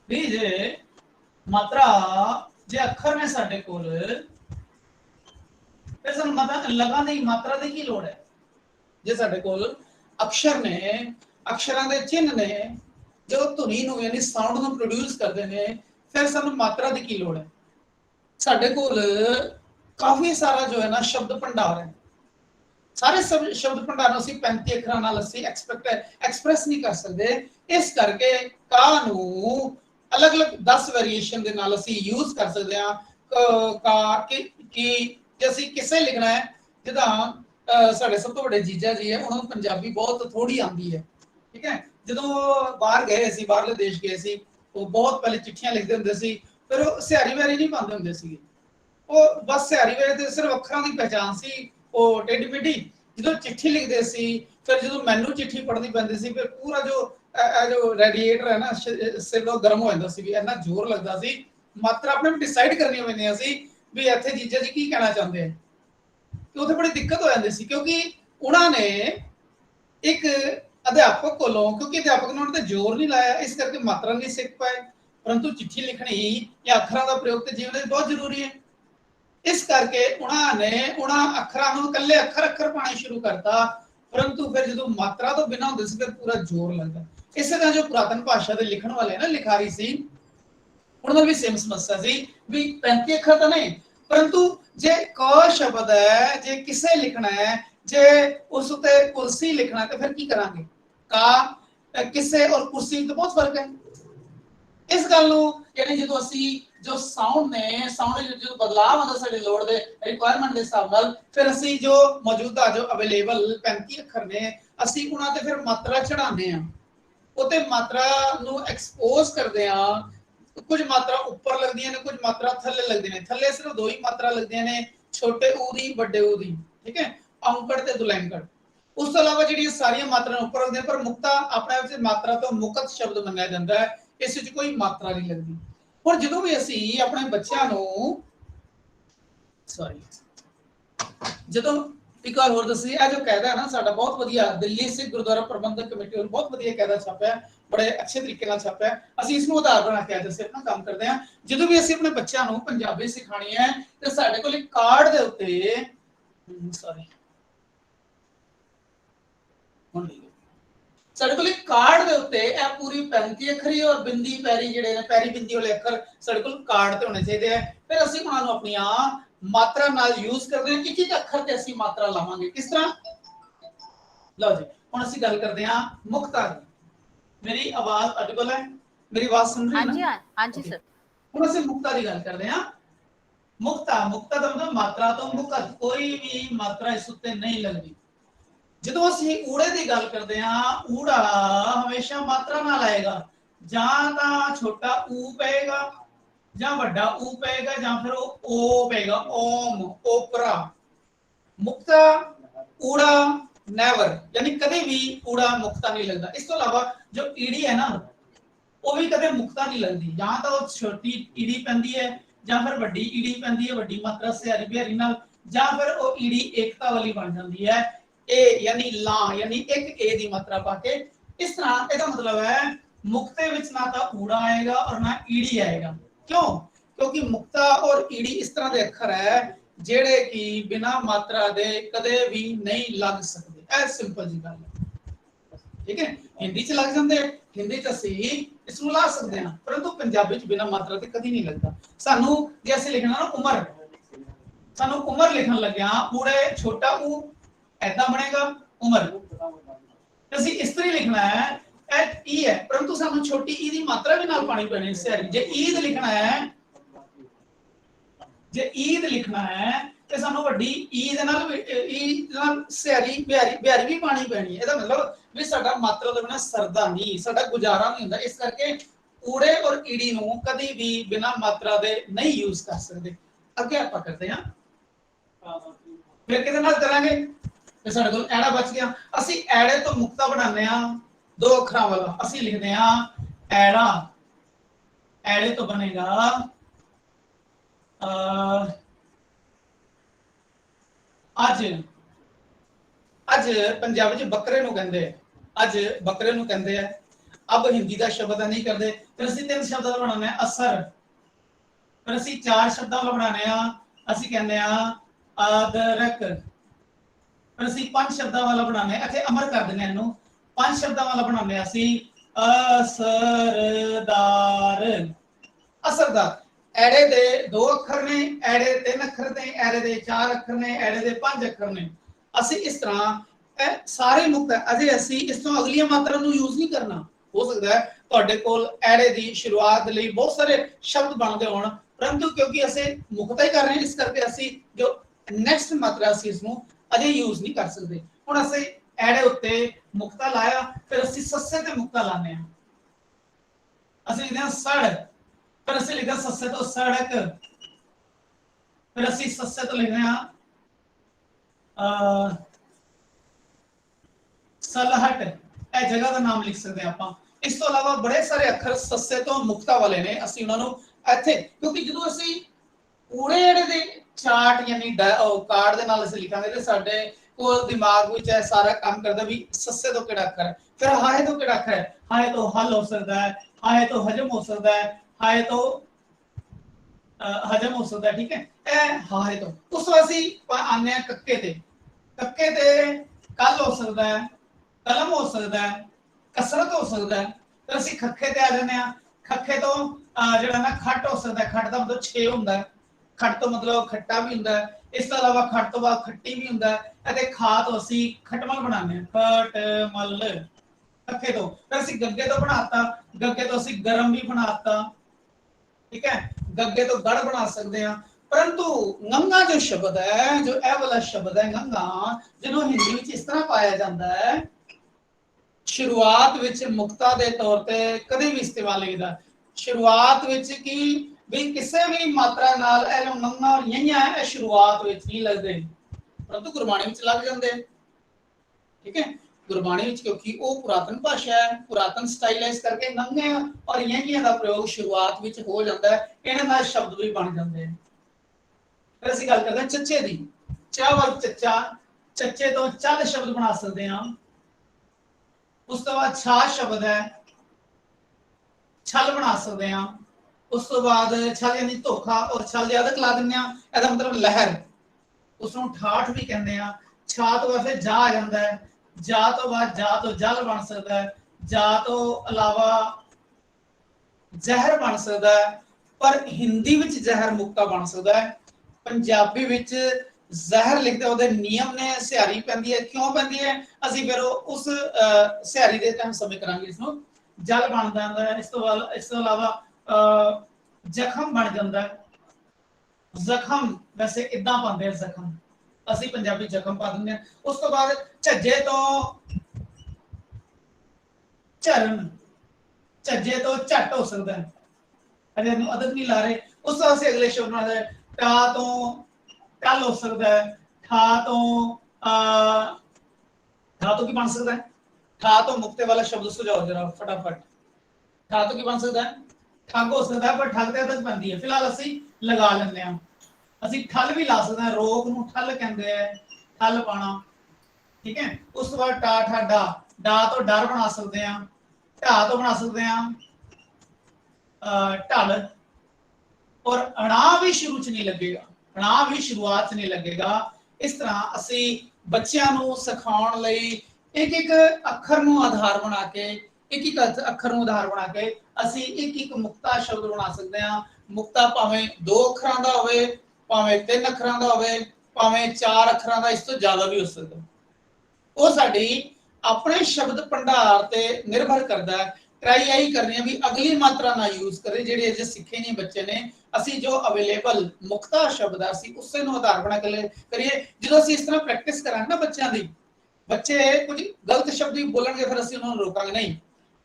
भी जे मात्रा जे अखर ने साडे कोल फिर सानू लगा दी मात्रा की की लोड़ है। जे साडे कोल अक्षर ने अक्षरां दे चिन्ह ने जो धुनी नूं यानी साउंड नूं प्रोड्यूस करदे ने फिर सानू मात्रा की लोड़ है। साडे कोल काफी सारा जो है ना शब्द भंडार है। सारे शब्द भंडार नूं असीं 35 अखरां नाल असीं एक्सप्रैस नहीं कर सकते। इस करके का नूं अलग अलग 10 वेरीएशन दे नाल असीं यूज कर सकते हैं। का कि जे असीं किसे लिखना है जिदा साडे सब तो बड़े जीजा जी है उन्होंने पंजाबी बहुत थोड़ी आती है। ठीक है, जो बाहर गए असीं बाहरले देश गए सी वो बहुत पहले चिट्ठियां लिखते होंगे सी फिर सियारी वैरी नहीं पाते होंगे सी वो बस सियारी वैरी ते सिर्फ अखरां की पहचान सी वो टेढ़ी मेढ़ी जो चिट्ठी लिखते सी फिर जो मैनू चिट्ठी पढ़नी पैंदी सी फिर पूरा जो रेडिएटर है ना सिर गर्म हो जाता सी भी इन्ना जोर लगता सी मात्रा अपने डिसाइड करनी पैंदियां सी भी इत्थे जीजा जी की कहना चाहते हैं तो उत्थे बड़ी दिक्कत हो जाती सी क्योंकि उन्होंने एक अध्यापक कोलों क्योंकि अध्यापक ने उन्होंने जोर नहीं लाया इस करके मात्रा नहीं सीख पाए परंतु चिट्ठी लिखनी या अखरां का प्रयोग तो जीवन में बहुत जरूरी है। इस करके उन्होंने उन्होंने अखरां नूं कल्ले अखर अखर पाने शुरू करता परंतु फिर जो मात्रा तो बिना होंदे सी फिर पूरा जोर लगता। इस तरह जो पुरातन भाषा के लिखण वाले ना लिखारी सी उन्होंने भी सेम समस्या सी भी 35 अखर तो नहीं परंतु जे क शब्द है जे किसे लिखना है जे उस उत्ते कुर्सी लिखना है तो फिर की करांगे का किसे और कुर्सी तो बहुत फर्क है। इस गल यानी जो असी जो साउंड ने साउंड जो बदलाव आता साडी लोड़ दे रिक्वायरमेंट के हिसाब नाल फिर असी जो मौजूदा जो अवेलेबल 35 अखर ने असी उन्हां ते फिर मात्रा चढ़ाने आ उते मात्रा नु एक्सपोज करदे आ कुछ मात्रा ऊपर लगदियां ने कुछ मात्रा थल्ले लगदी ने थल्ले सिर्फ दो ही मात्रा लगदियां ने छोटे ऊ दी बड़े ऊ दी ठीक है औंकड़ ते दुलैंकड़ उस तो अलावा जी सारिया मात्रा उपर रखते पर मुक्ता अपने आप से मात्रा तो मुकत शब्द मन्निया जाता है इस कोई मात्रा नहीं लगती। और जो भी असी अपने बच्चों सॉरी जो एक बार होर दसी जो कहता है ना साडा बहुत वधिया दिल्ली सिख गुरुद्वारा प्रबंधक कमेटी बहुत वधिया कहता छापा बड़े अच्छे तरीके छापा असीं इसनूं आधार बना के अज अपना काम करते हैं। जो भी असीं अपने बच्चों को पंजाबी सिखानी है तो साडे कोल कार्ड दे उत्ते सॉरी साडे कोल कार्ड दे उत्ते ए पूरी 35 अखरी और बिंदी पैरी जिहड़े ने पैरी बिंदी वाले अखर साडे कोल कार्ड ते होने चाहिए हैं। फिर असीं उन्हां नूं अपनी मात्रा नाल यूज करदे हैं कि अखर ते असीं मात्रा लावांगे किस तरह। लो जी हुण असीं गल करदे हां मुक्ता दी। मेरी आवाज तुहाडे कोल है मेरी आवाज सुन रही है ना? हां जी सर। हुण असीं मुक्ता दी गल करदे हां। मुक्ता मुक्ता दा मतलब मात्रा तो मुकत कोई भी मात्रा इस उत्ते नहीं लगदी। जो असीं ऊड़े की गल करते हैं ऊड़ा हमेशा मात्रा नाल आएगा जां तां छोटा ऊ पेगा जां वड्डा ऊ पेगा जां फिर ओ पेगा ओम ओपरा। मुक्ता ऊड़ा नेवर यानी कभी भी ऊड़ा मुक्ता नहीं लगता। इस तो अलावा जो ईड़ी है ना वो भी कभी मुक्ता नहीं लगती जां तां वो छोटी ईड़ी पैंदी है जां फिर वड्डी ईड़ी पैंदी है वड्डी मात्रा सियारी बिहारी नाल जां फिर वो ईड़ी एकता वाली बन जाती है ए यानी ला यानी एक ए दी मात्रा पाके। इस तरह इसका मतलब है मुक्ते विच ना तो ऊड़ा आएगा और ना ईड़ी आएगा। क्यों? क्योंकि मुक्ता और ईड़ी इस तरह के अखर है जेड़े कि बिना मात्रा दे कदे भी नहीं लग सकते। ऐ सिंपल जी गल है। ठीक है हिंदी च लग जाते हिंदी च असी इसनूं ला सकते हैं परंतु पंजाबी च बिना मात्रा ते कदी नहीं लगता। सानू जे असीं लिखना ना उमर सानू उमर लिखन लग्या ऊड़े छोटा ऊ ऐसा बनेगा उमर असीं इस तरह लिखना है एट ई है परंतु सानू छोटी ई दी मात्रा भी नाल पानी पैनी सियारी जे ईद लिखना है जे ईद लिखना है ते सानू वड्डी ई दे नाल सियारी बिहारी बिहारी भी पानी पैनी है। इसदा मतलब भी साडा मात्रा तो बिना सरदा नहीं साडा गुजारा नहीं हुंदा। इस करके ऊड़े और ईड़ी नूं कदी भी बिना मात्रा दे नहीं यूज कर सकते। अगे आपां करते हां फिर किहदे नाल करांगे ते साडे कोल ऐड़ा बच गया। असीं ऐड़े तो मुक्ता बनाने आ दो अखरां वाला असीं लिखदे आ ऐड़ा ऐड़े तो बनेगा अज अज पंजाबी च बकरे नूं कहंदे अज बकरे नूं कहंदे अब हिंदी का शब्द नहीं करते, फिर असं 3 शब्दों का बनाने असर, फिर असं 4 शब्दों का बनाने असं कहने अदरक, फिर असं 5 शब्दों वाला बनाने, अच्छा अमर कर देने इनू 5 शब्दों वाला बनाने असं असरदार, असरदार। एड़े दे 2 अखर ने, एड़े 3 अखर ने, एड़े दे 4 अखर ने, एड़े दे 5 अखर ने। असं इस तरह सारे नुक्ते अजे असं इस तो अगली मात्रा नूं यूज नहीं करना। हो सकता है तुहाडे कोल एड़े दी शुरुआत लई बहुत सारे शब्द बनते होण, परंतु क्योंकि असीं मुक्ता ही कर रहे हैं इस करके असीं जो नैक्सट मात्रा असीं इसनूं अजे यूज नहीं कर सकते। हुण असीं एड़े उत्ते मुक्ता लाया, फिर असीं सस्से ते मुक्ता लाने आ, असीं लिखदे हां सड़, फिर असीं लिखदे हां सस्से तो सड़क, फिर असीं सस्से तो लिखदे हां सलहट, ए जगह का नाम लिख सकते हैं आपां। इस तो अलावा बड़े सारे अखर सस्से तो मुक्ता वाले ने, असीं उन्हां नूं इत्थे क्योंकि जदों असीं पूरे ਜਿਹੜੇ ਦੇ ਚਾਰਟ ਯਾਨੀ ਕਾਰਡ ਦੇ ਨਾਲ ਅਸੀਂ ਲਿਖਾਂਗੇ ਤੇ ਸਾਡੇ ਕੋਲ ਦਿਮਾਗ ਵਿੱਚ ਇਹ ਸਾਰਾ ਕੰਮ ਕਰਦਾ ਵੀ ਸੱਸੇ ਤੋਂ ਕਿਹੜਾ ਅੱਖਰ ਹੈ, ਫਿਰ ਹਾਏ ਤੋਂ ਕਿਹੜਾ ਅੱਖਰ ਹੈ, ਹਾਏ ਤੋਂ ਹਲ ਹੋ ਸਕਦਾ ਹੈ, ਹਾਏ ਤੋਂ ਹਜਮ ਹੋ ਸਕਦਾ ਹੈ, ਹਾਏ ਤੋਂ ਹਜਮ ਹੋ ਸਕਦਾ, ਠੀਕ ਹੈ। ਇਹ ਹਾਏ ਤੋਂ ਉਸ ਤੋਂ ਅਸੀਂ ਆਨੇ ਆ ਕੱਕੇ ਤੇ, ਕੱਕੇ ਤੇ कल हो सकता है, कलम हो सकता है, कसरत हो सकता है, फिर असं खखे ते आ जाने, खखे तो जो ना खट हो सकता है, खट का मतलब 6 होंगे, खट तो मतलब खट्टा भी होंगे, इस तो अलावा खट तो बाद खट्टी भी होंगे, खा तो असी खटमल बनाने खटमल खखे तो, फिर असं गग्गे तो बनाता, गग्गे तो असी गरम भी बनाता, ठीक है, गग्गे तो गढ़ बना सकते हैं। परंतु गंगा जो शब्द है, जो ए वाला शब्द है गंगा, जिन्हों हिंदी में इस तरह पाया जाता है, शुरुआत विच मुक्ता दे तौर पे कभी भी इस्तेमाल नहीं होता। शुरुआत विच की भी किसी भी मात्रा नाल ए जो गंगा और यहियां है शुरुआत विच नहीं लगदे, परंतु गुरबाणी विच लग जांदे, ठीक है। गुरबाणी विच क्योंकि वो पुरातन भाषा है, पुरातन स्टाइल है, इस करके गंगे और यहियां का प्रयोग शुरुआत विच हो जाता है, इन्हां नाल शब्द भी बन जाते हैं। फिर ਅਸੀਂ ਗੱਲ ਕਰਦੇ ਹਾਂ ਚੱਚੇ ਦੀ, ਚਾ ਵਰਗ ਚੱਚਾ, ਚੱਚੇ ਤੋਂ ਚੱਲ ਸ਼ਬਦ ਬਣਾ ਸਕਦੇ ਹਾਂ। ਉਸ ਤੋਂ ਬਾਅਦ ਛਾ ਸ਼ਬਦ ਹੈ, ਛਲ ਬਣਾ ਸਕਦੇ ਹਾਂ। ਉਸ ਤੋਂ ਬਾਅਦ ਛਲ ਯਾਨੀ ਧੋਖਾ, ਔਰ ਛਲ ਦੇ ਅਦਕ ਲਾ ਦਿੰਦੇ ਆ, ਇਹਦਾ ਮਤਲਬ ਲਹਿਰ, ਉਸ ਨੂੰ ਠਾਠ ਵੀ ਕਹਿੰਦੇ ਆ। ਛਾ ਤੋਂ ਬਾਅਦ ਫਿਰ ਜਾ ਆ ਜਾਂਦਾ ਹੈ, ਜਾ ਤੋਂ ਬਾਅਦ ਜਾ ਤੋਂ ਜਲ ਬਣ ਸਕਦਾ ਹੈ, ਜਾ ਤੋਂ ਇਲਾਵਾ ਜ਼ਹਿਰ ਬਣ ਸਕਦਾ ਹੈ, ਪਰ ਹਿੰਦੀ ਵਿੱਚ ਜ਼ਹਿਰ ਮੁਕਤਾ ਬਣ ਸਕਦਾ ਹੈ। पंजाबी विच जहर लिखते ਉਹਦੇ नियम ने, सिहारी पैंदी है, क्यों पैंदी है, ਅਸੀਂ ਫਿਰ उस सिहारी ਦੇ ਟਾਈਮ ਸਮੇਂ ਕਰਾਂਗੇ। ਇਸ ਨੂੰ ਜਲ ਬਣ ਜਾਂਦਾ ਹੈ। ਇਸ ਤੋਂ ਇਲਾਵਾ ਜ਼ਖਮ ਬਣ ਜਾਂਦਾ ਹੈ। ਜ਼ਖਮ ਵੈਸੇ ਇਦਾਂ ਪਾਉਂਦੇ ਆ, ਜ਼ਖਮ ਅਸੀਂ ਪੰਜਾਬੀ ਜ਼ਖਮ ਪਾ ਦਿੰਦੇ ਆ। ਉਸ ਤੋਂ ਬਾਅਦ ਝੱਜੇ ਤੋਂ ਝਰਨ, ਝੱਜੇ ਤੋਂ ਝੱਟ ਹੋ ਸਕਦਾ ਹੈ, ਅਜੇ ਨੂੰ ਅਦਦ ਨਹੀਂ ਲਾ ਰਹੇ। ਉਸ ਤੋਂ ਅਸੀਂ ਅਗਲੇ ਸ਼ਬਦ ਨਾਲ टा तो टल हो सकता है, ठा तो की बन सकता है, ठा तो मुक्ते वाला शब्द सुझाओ जरा फटाफट। ठा तो की बन सकता है, ठग हो सकता है, पर ठग ते तक बनती है। फिलहाल असी लगा लेंगे हैं, असी ठल भी ला सकते हैं, रोक नूं ठल कहते हैं, ठल पाना, ठीक है। उस तो बाद टा ठा डा, डा तो डर बना सकते हैं, ढा तो बना सकते हैं ढल, और अणा भी शुरू च नहीं लगेगा, अणा भी शुरुआत नहीं लगेगा। इस तरह असी बच्चों को सिखाने लई एक एक अखर नूं आधार बना के, एक एक अखर नूं आधार बना के असी एक एक मुक्ता शब्द बना सकते हैं। मुक्ता भावें 2 अखरां दा होवे, भावें 3 अखरां दा होवे, भावें 4 अखरां दा, इस तो ज्यादा भी हो सकता। वो साडी अपने शब्द भंडार ते निर्भर करता है। ट्राई यही करनी है भी अगली मात्रा ना यूज करें, जेडे अजे सीखे नहीं बच्चे ने, असी जो अवेलेबल मुक्ता शब्द है असी उससे नूं आधार बना के करिए। जो असी इस तरह प्रैक्टिस करांगे ना बच्चों की, बच्चे कुछ गलत शब्द भी बोलणगे, फिर असी उन्होंने रोकांगे नहीं।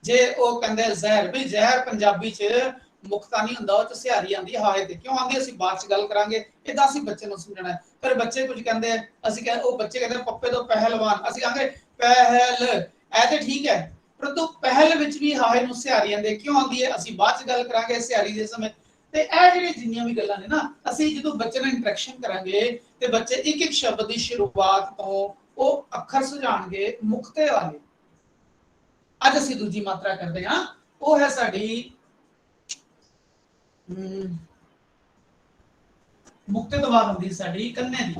जे वो कहंदे जहर, भी जहर पंजाबी च मुक्ता नहीं हुंदा, वो सिहारी आंदी हाए ते, क्यों आंदी असी बाद च गल करांगे। इदां असी बच्चे नूं समझाना है। फिर बच्चे कुछ कहंदे, असी कह वो बच्चे कहंदे पप्पे तो पहलवान, असी कहांगे पहल, ऐ ते ठीक है, परंतु पहल विच भी हाए नूं सिहारी आंदी, क्यों आंदी है असी बाद च गल करांगे सिहारी दे समय। ते ए जिहड़ी जिन्नियां भी गल्लां ने ना, असी जदों बच्चे नाल इंटरैक्शन करांगे ते बच्चे एक एक शब्द की शुरुआत तो वो अखर सुझाणगे मुक्ते वाले। ਅੱਜ ਅਸੀਂ ਦੂਜੀ ਮਾਤਰਾ ਕਰਦੇ ਹਾਂ, ਉਹ ਹੈ ਸਾਡੀ ਮੁਕਤੇ ਤੋਂ ਬਾਅਦ ਹੁੰਦੀ ਸਾਡੀ ਕੰਨੇ ਦੀ।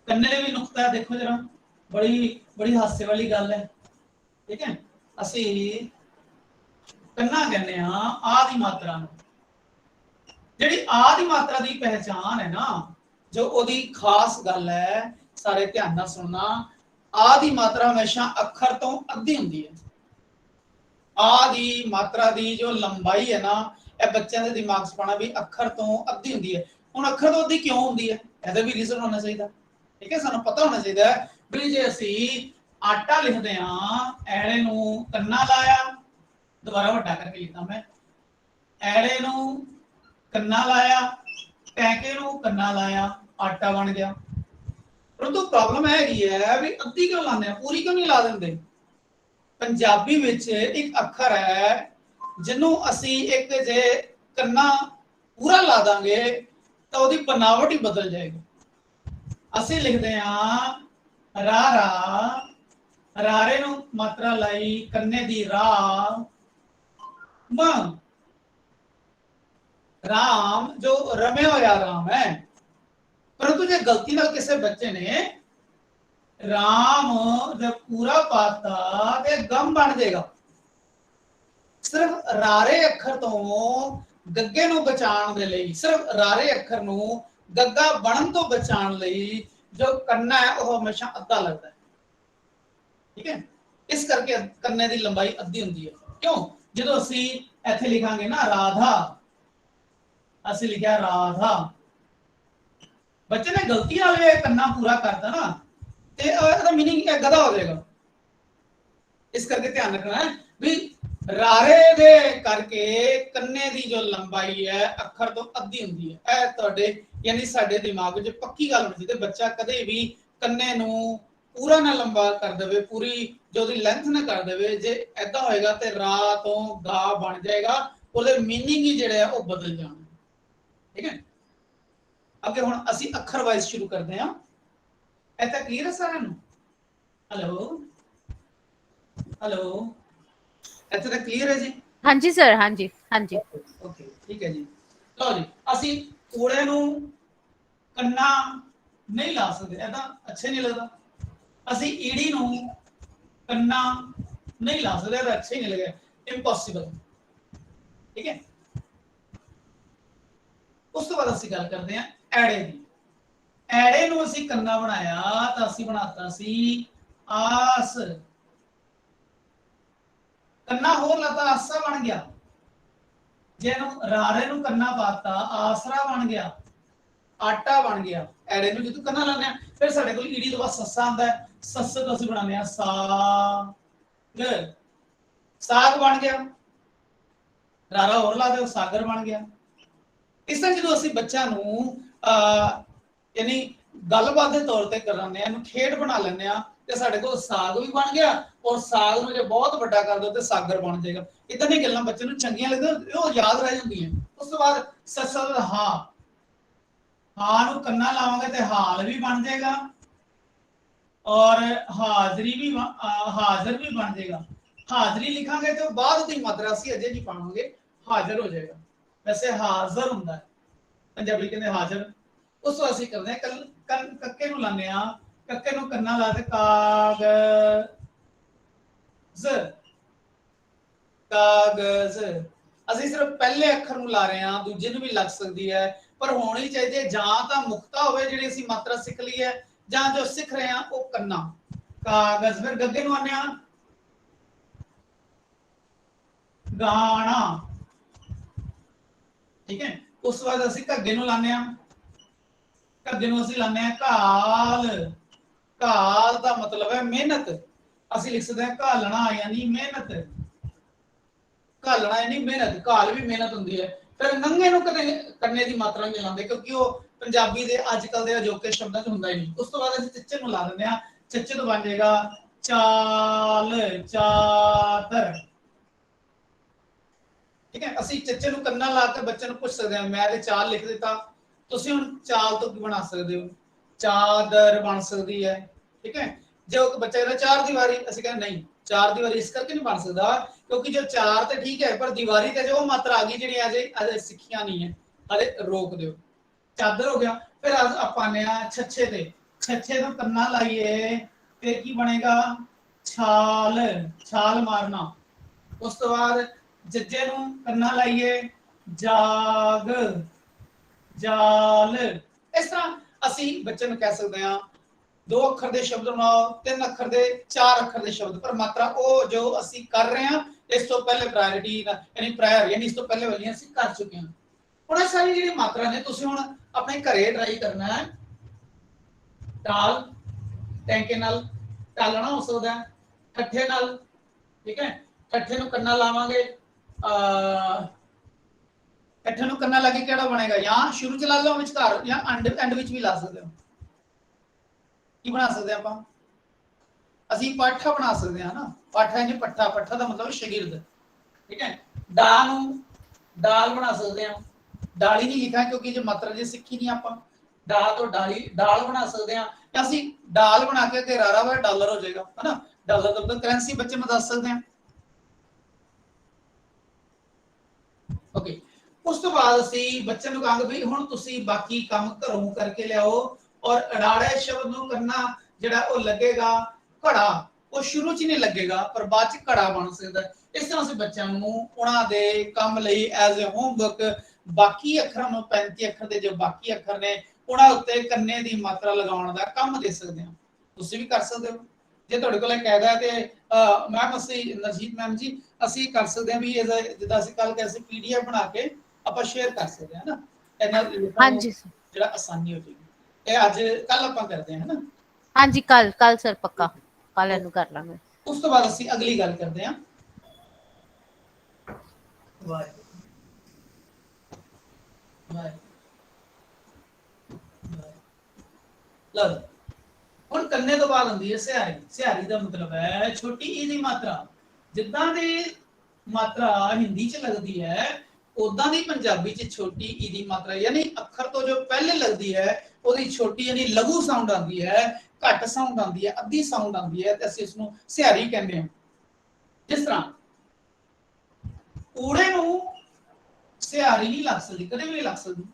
ਕੰਨੇ ਦੇ ਵੀ ਨੁਕਤਾ ਹੈ, ਦੇਖੋ जरा, बड़ी हासे वाली गल है। ठीक है, असी कंना कहने आ दी मात्रा जी आ दी मात्रा की पहचान है ना, जो ओदी खास गल है, सारे ध्यान नाल सुनना। आ दी मात्रा हमेशा अखर तो अद्धी हुंदी है। आ दी मात्रा की जो लंबाई है ना, यह बच्चों के दिमाग च पाना भी अखर तो अद्धी हुंदी है। हुण अखर तो अद्धी क्यों हुंदी है, ਇਹਦਾ भी रीजन होना चाहिए। ठीक है, सानू पता होना चाहिए भी जे असी आटा लिखते हाँ, ऐड़े नू कन्ना लाया, दोबारा वड्डा करके लिखा मैं, ऐड़े नू कन्ना लाया, टैके नू कन्ना लाया, आटा बन गया। परंतु प्रॉब्लम है भी अद्धी क्यों लाने, पूरी क्यों नहीं ला देंगे। पंजाबी विच एक अखर है जिन्हों असी एक जे कन्ना पूरा ला देंगे तो उसकी बनावट ही बदल जाएगी। असी लिखते हाँ रा रा, रारे नू मात्रा लाई, कन्ने दी रा, म राम, जो रमे होया राम है। परंतु जो गलती नाल किसी बच्चे ने राम जब पूरा पाता तो गम बन जाएगा। सिर्फ रारे अखर तो गग्गे नू बचाने दे लई, सिर्फ रारे अखर नू गग्गा बनन तो बचाने लई जो कन्ना है वह हमेशा अद्धा लगता है। ठीक है, इस करके कन्ने की लंबाई अद्धी हुंदी है। क्यों, जो असी इत्थे लिखांगे ना राधा, असी लिखा राधा, बच्चे ने गलती नाल कन्ना पूरा करता ना तो मीनिंग गधा हो जाएगा। इस करके ध्यान रखना है भी रारे दे करके कन्ने दी जो लंबाई है अखर तो अद्धी हुंदी है। तुहाडे यानी साडे दिमाग विच पक्की गल होनी चाहिए, बच्चा कदे भी कन्ने नू पूरा ना लंबा कर देवे, पूरी जो दी लेंथ ना कर देवे। जे ऐदा होएगा ते रा तो गा बन जाएगा, उहदे मीनिंग ही जिहड़े है वो बदल जाणगे। ठीक है, अगे हुण असी अखर वाइज शुरू करते हैं। इतना क्लीयर है सारे नू? हेलो हेलो, इतना तक क्लीयर है जी? हाँ जी सर, हाँ जी, हाँ जी। ओके, ठीक है जी। लो जी, असी कूड़े नू कन्ना नहीं ला सकते, ऐसा अच्छे नहीं लगता। असी ईड़ी नू कन्ना नहीं ला सकते, ऐसा अच्छे नहीं लगेगा, इम्पॉसिबल। ठीक है, उस तो बाद असी गल करते हैं ऐड़े की। ऐड़े नू असी कन्ना बनाया तो असी बनाता सी आस, कन्ना होर लाता आसा बन गया। जे रारे नू कन्ना पाता आसरा बन गया, आटा बन गया। ऐड़े नू जो कन्ना लाने फिर साडे कोल ईड़ी तो बाद सस्सा आंदा है, सस तो असी बनाने साग, साग बन गया। रारा होर ला दो सागर बन गया। इस तरह जो असी बच्चा नू यानी गलबात के तौर पर कराने, खेड बना लेने, साडे कोल साग भी बन गया और साग नू जो बहुत बड़ा कर दो तो सागर बन जाएगा। इदां दी गल्लां बच्चे नू चंगियां लगदियां, वो याद रह जांदियां। उस तो बाद ससा दा हा, हा नू कन्ना लावांगे तो हाल भी बन जाएगा और हाजरी भी हाजर भी बन जाएगा। हाजरी लिखांगे तो बाद दी मात्रा असीं अजे नहीं पावांगे, हाजर हो जाएगा। वैसे हाजर हुंदा है, पंजाबी कहंदे हाजर। उस तो असीं करदे कक्के नू लाने आ, कक्के नू कन्ना ला के कागज, कागज। असीं सिर्फ पहले अखर नू ला रहे हैं, दूजे नू भी लग सकती है, पर होनी चाहिए जां तां मुक्ता होवे जिहड़ी असीं मात्रा सिख ली है, जां जो सिख रहे हैं वो कन्ना। कागज, फिर गद्दे नू आने गाना। ठीक है, उस बाद असीं घग्गे नू लाने, घग्गे नू असीं लाने घाल। घाल का मतलब है मेहनत, असीं लिख सकते हैं घालना यानी मेहनत, घालना यानी मेहनत, घाल भी मेहनत होंदी है। फिर नंगे नू कदे कन्ने दी मात्रा नहीं लाते क्योंकि वो पंजाबी दे अजकल दे अजोके शब्दां च हुंदा ही नहीं। उस तो बाद असीं चच्चे नू ला दिंदे आ, चच्चे तो बन जाएगा चाल, चादर। ठीक है, असीं चच्चे नू कन्ना ला के बच्चे नू पुछ सकते हैं, मैं ते चाल लिख दिता, तुसीं हुण चाल तो की बना सकते हो, चादर बन सकती है। ठीक है, जो बच्चा कहता चार दीवारी, असीं कहते नहीं, चार दीवारी इस करके नहीं बन सकता क्योंकि जो चार तो ठीक है पर दीवारी ते जो मात्रा आ गई जी अजे अजे सिखिया नहीं है, अरे रोक दो। चादर हो गया। फिर आप आने छछे ते, छछे तो कन्ना लाइए फिर की बनेगा छाल, छाल मारना। उस तो बाद जज्जे नूं कन्ना लाइए जाग, जाल। इस तरह असी बच्चे नूं कह सकते हैं दो अखर के शब्द बनाओ, तीन अखर के, चार अखर के शब्द, पर मात्रा वो जो असी कर रहे हैं इस तो पहले प्रायोरिटी यानी प्रायर यानी इस तो पहले वाली असी कर चुके हैं। हुण ये सारी जिहड़ी मात्रा ने तुसीं हुण अपने घरे ट्राई करना है। टाल टैंके नाल टालना हो सकता है, ठट्ठे नाल, ठीक है, ठट्ठे नूं कन्ना लावांगे, ठट्ठे नूं कन्ना ला के किहड़ा बनेगा, या शुरू च ला लो विचकार या एंड विच भी ला सकते हो। की बना सकते हैं आप, असी पाठा बना सकते हैं ना, पाठा यानी पट्ठा, पट्ठा का मतलब शागिर्द, ठीक है। डाल डाल बना सकते हैं, डाली नहीं लिखा क्योंकि जो मात्रा जी सीखी नहीं आप, डाल तो डाली डाल बना सकते हैं, या असी डाल बना के घेरा हुआ डॉलर हो जाएगा, है ना। डॉलर का मतलब करेंसी बच्चे में दस सकते हैं। ओके, उस तो बाद असी बच्चे को कहांगे भी हुण तुसी बाकी काम घरों करके लियाओ और अड़ाड़े शब्द नूं करना जिहड़ा वो लगेगा घड़ा, वो शुरू च नहीं लगेगा पर बाद च घड़ा बन सकता है। इस तरह से बच्चों नूं उहनां दे काम लई एज ए होमवर्क बाकी अखरां नूं 35 अखर दे जो बाकी अखर ने उहनां उत्ते कन्ने दी मात्रा लगाउण दा काम दे सकदे हां। तुसीं भी कर सकदे हो जे तुहाडे कोल कायदा है ते मैम असी नरजीत मैम जी असी कर सकते हैं भी जिद्दां असी कल कैसे पीडीएफ बना के ਆਪਾਂ ਸ਼ੇਅਰ ਕਰ ਸਕਦੇ ਹਾਂ ਨਾ, ਇਹਨਾਂ ਲੋਕਾਂ ਨੂੰ ਹਾਂਜੀ ਸਰ, ਜਿਹੜਾ ਆਸਾਨੀ ਹੋ ਜਾਏਗੀ। ਇਹ ਅੱਜ ਕੱਲ ਆਪਾਂ ਕਰਦੇ ਹਾਂ ਨਾ। ਹਾਂਜੀ ਕੱਲ ਕੱਲ ਸਰ ਪੱਕਾ ਕੱਲ ਇਹਨੂੰ ਕਰ ਲਾਂਗੇ। ਉਸ ਤੋਂ ਬਾਅਦ ਅਸੀਂ ਅਗਲੀ ਗੱਲ ਕਰਦੇ ਹਾਂ। ਵਾਹਿਗੁਰੂ ਲਓ ਹੁਣ ਕੰਨੇ ਤੋਂ ਬਾਅਦ ਹੁੰਦੀ ਹੈ ਸਿਹਾਰੀ। ਸਿਹਾਰੀ ਦਾ ਮਤਲਬ ਹੈ ਛੋਟੀ ਈ ਦੀ ਮਾਤਰਾ। ਜਿੱਦਾਂ ਦੀ ਮਾਤਰਾ ਹਿੰਦੀ ਚ ਲੱਗਦੀ ਹੈ ਉਦਾਂ ਦੀ ਪੰਜਾਬੀ ਚ ਛੋਟੀ ਈ ਦੀ ਮਾਤਰਾ यानी ਅੱਖਰ ਤੋਂ ਜੋ ਪਹਿਲੇ ਲੱਗਦੀ ਹੈ ਉਹਦੀ ਛੋਟੀ यानी ਲਘੂ ਸਾਊਂਡ ਆਉਂਦੀ ਹੈ, ਘੱਟ ਸਾਊਂਡ ਆਉਂਦੀ ਹੈ, ਅੱਧੀ ਸਾਊਂਡ ਆਉਂਦੀ ਹੈ ਤੇ ਅਸੀਂ ਇਸ ਨੂੰ ਸਿਹਾਰੀ ਕਹਿੰਦੇ ਹਾਂ। ਜਿਸ ਤਰ੍ਹਾਂ ਊੜੇ ਨੂੰ ਸਿਹਾਰੀ ਨਹੀਂ ਲੱਗ ਸਕਦੀ, ਕਦੇ ਵੀ ਨਹੀਂ ਲੱਗ ਸਕਦੀ।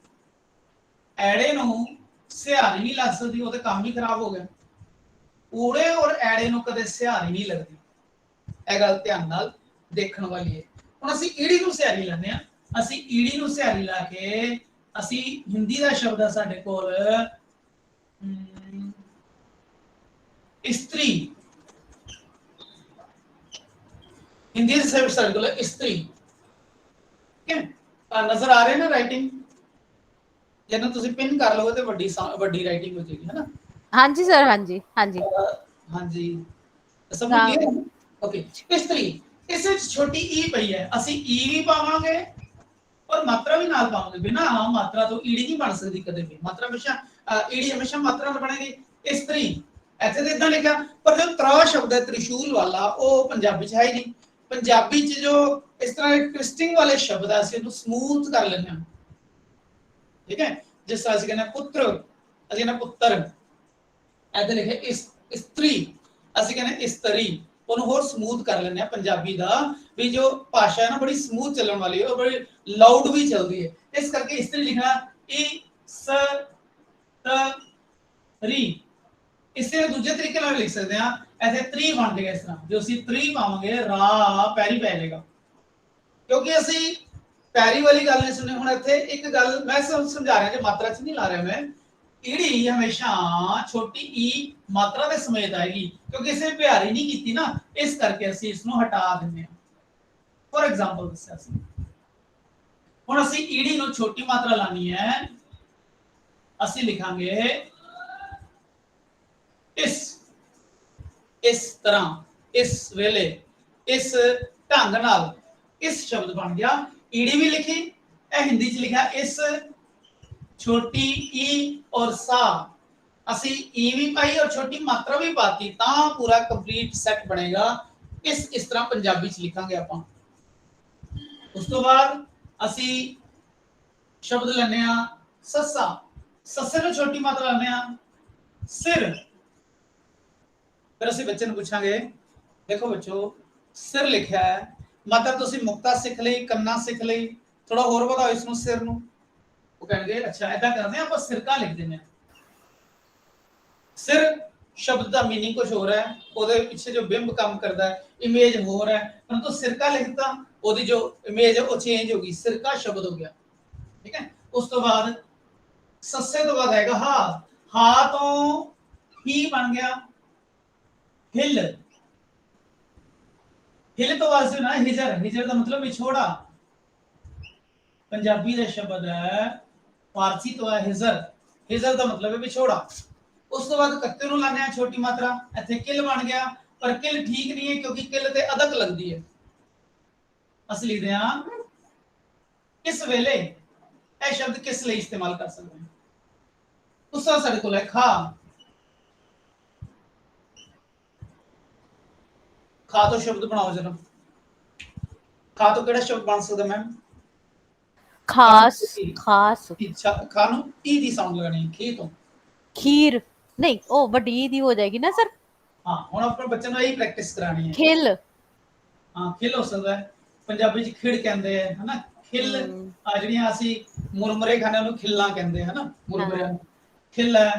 ਐੜੇ ਨੂੰ ਸਿਹਾਰੀ ਨਹੀਂ ਲੱਗ ਸਕਦੀ, ਉਹ ਤੇ ਕੰਮ ਹੀ ਖਰਾਬ ਹੋ ਗਿਆ। ਊੜੇ ਔਰ ਐੜੇ ਨੂੰ ਕਦੇ ਸਿਹਾਰੀ ਨਹੀਂ ਲੱਗਦੀ, ਇਹ ਗੱਲ ਧਿਆਨ ਨਾਲ ਦੇਖਣ ਵਾਲੀ ਹੈ। ਹੁਣ ਅਸੀਂ ਈੜੀ ਨੂੰ ਸਿਹਾਰੀ ਲੈਂਦੇ ਹਾਂ। ਅਸੀਂ ਈੜੀ ਨੂੰ ਸਿਹਾਰੀ ਲਾ ਕੇ ਅਸੀਂ ਹਿੰਦੀ ਦਾ ਸ਼ਬਦ ਹੈ ਸਾਡੇ ਕੋਲ ਇਸਤਰੀ। हिंदी से सर्कुलर स्त्री, ठीक है। नजर आ रहे ना राइटिंग, जब तुम पिन कर लोगे तो वड्डी राइटिंग हो जाएगी, है ना। हाँ जी सर, हाँ जी, हाँ जी, हाँ जी, सब क्लियर है। ओके, स्त्री इस छोटी ई पई है, ਅਸੀਂ ई भी पावांगे और मात्रा भी नाल पावांगे। बिना मात्रा तो ईड़ी नहीं बन सकती कदे भी। मात्रा हमेशा ईड़ी हमेशा मात्रा ਨਾਲ बनेगी। स्त्री ਇੱਥੇ ਤੇ ਇਦਾਂ ਲਿਖਿਆ, ਪਰ ਜੋ ਤਰਾ ਸ਼ਬਦ ਹੈ त्रिशूल वाला ਉਹ ਪੰਜਾਬੀ ਚ ਹੈ ਹੀ ਨਹੀਂ। पंजाबी च जो इस तरह ट्विस्टिंग वाले शब्द है ਅਸੀਂ ਉਹਨੂੰ ਸਮੂਥ ਕਰ ਲੈਂਦੇ ਹਾਂ, ठीक है। जिस तरह ਅਸੀਂ ਕਹਿੰਦੇ ਪੁੱਤਰ, ਅਸੀਂ ਕਹਿੰਦੇ ਪੁੱਤਰ, ਇੱਥੇ ਲਿਖਿਆ ਇਸ ਇਸਤਰੀ, ਅਸੀਂ ਕਹਿੰਦੇ ਇਸਤਰੀ, ਉਹਨੂੰ ਹੋਰ ਸਮੂਥ ਕਰ ਲੈਂਦੇ ਆ। ਪੰਜਾਬੀ ਦਾ ਵੀ ਜੋ ਭਾਸ਼ਾ ਹੈ ਨਾ ਬੜੀ ਸਮੂਥ ਚੱਲਣ ਵਾਲੀ ਹੈ, ਉਹ ਬੜੀ ਲਾਊਡ ਵੀ ਚੱਲਦੀ ਹੈ। ਇਸ ਕਰਕੇ ਇਸਤਰੀ ਲਿਖਣਾ ਈ ਸ ਤ ਰੀ। ਇਸੇ ਦੂਜੇ ਤਰੀਕੇ ਨਾਲ ਲਿਖ ਸਕਦੇ ਆ, ऐसे त्री बन जाएगा। इस तरह जो ਅਸੀਂ त्री ਪਾਵਾਂਗੇ ਰਾ ਪੈਰੀ ਪੈ ਜਾਏਗਾ, ਕਿਉਂਕਿ ਅਸੀਂ ਪੈਰੀ ਵਾਲੀ ਗੱਲ ਨਹੀਂ ਸੁਣੀ। ਹੁਣ ਇੱਥੇ ਇੱਕ ਗੱਲ ਮੈਂ ਸਮਝਾ ਰਿਹਾ, ਜੇ ਮਾਤਰਾ ਚ ਨਹੀਂ ਲਾ ਰਿਹਾ ਮੈਂ। ਈੜੀ ਹਮੇਸ਼ਾ ਛੋਟੀ ਈ ਮਾਤਰਾ ਦੇ ਸਮੇਤ ਆਏਗੀ, ਕਿਉਂਕਿ ਇਸੇ ਪਿਆਰੀ ਨਹੀਂ ਕੀਤੀ ਨਾ, ਇਸ ਕਰਕੇ ਅਸੀਂ ਇਸ ਨੂੰ ਹਟਾ ਦਿੰਦੇ ਹਾਂ। ਫੋਰ ਐਗਜ਼ਾਮਪਲ ਦੱਸਿਆ ਸੀ। ਹੁਣ ਅਸੀਂ ਈੜੀ ਨੂੰ ਛੋਟੀ ਮਾਤਰਾ ਲਾਣੀ ਹੈ, ਅਸੀਂ ਲਿਖਾਂਗੇ इस तरह, इस वेले, इस ढंग नाल, इस शब्द बन गया। ईडी भी लिखी, हिंदी च लिखा इस छोटी ई और सा, असी ई भी पाई और छोटी मात्रा भी पाती, ता पूरा कंप्लीट सेट बनेगा। इस तरह पंजाबी च लिखांगे आपां। उस तो बाद असी शब्द लैने आ ससा, ससे नूं छोटी मात्रा लैने आ सिर। फिर ਅਸੀਂ ਬੱਚੇ ਨੂੰ ਪੁੱਛਾਂਗੇ देखो बच्चों, सिर लिखा है, मात्र तुसी मुक्ता सीख ली, कन्ना सीख ली, थोड़ा होर बताओ इसमें सिर नूं। वो कहेंगे अच्छा ऐसा करते हैं, आप सिरका लिख देने। सिर शब्द का मीनिंग कुछ हो रहा है, ਉਹਦੇ ਪਿੱਛੇ जो बिंब काम करता है, इमेज हो रहा है, परंतु सिरका लिखता ਉਹਦੀ जो इमेज है वो चेंज होगी, सिरका शब्द हो गया। ठीक है, उस तो बाद सस्से तो बाद आएगा हा, हा तो ही बन गया हिल, हिल तो वास्ते ना हिजर, हिजर का मतलब विछोड़ा, पंजाबी का शब्द है, फारसी तो है हिजर, हिजर का मतलब है विछोड़ा। उस तो बाद कत्ते नूं लाने छोटी मात्रा, इत्थे किल बन गया, पर किल ठीक नहीं है क्योंकि किल ते अदक लगती है। ਅਸੀਂ ਲਿਖਦੇ ਹਾਂ किस वेले, यह शब्द किस लिए इस्तेमाल कर सकते हैं। उस तरह साडे कोल है खा, खा तो शब्द बनाओ जरा, खा तो केड़ा शब्द बन सकदा मैम? खास, खास अच्छा, खा नूं ई दी साउंड लगानी है, खे तो खीर नहीं, ओ बड़ी दी हो जाएगी ना सर। हाँ, हुण अपने बच्चे नूं यही प्रैक्टिस करानी है। खिल, हाँ, खिल हो सकदा है, पंजाबी च खिड़ कहंदे हैं, है ना। खिल आ ਜਿਹੜੀਆਂ ਅਸੀਂ ਮੁਰਮਰੇ ਖਾਣੇ ਨੂੰ ਖਿੱਲਾਂ ਕਹਿੰਦੇ हैं ना, मुरमुरे हाँ। खिल है,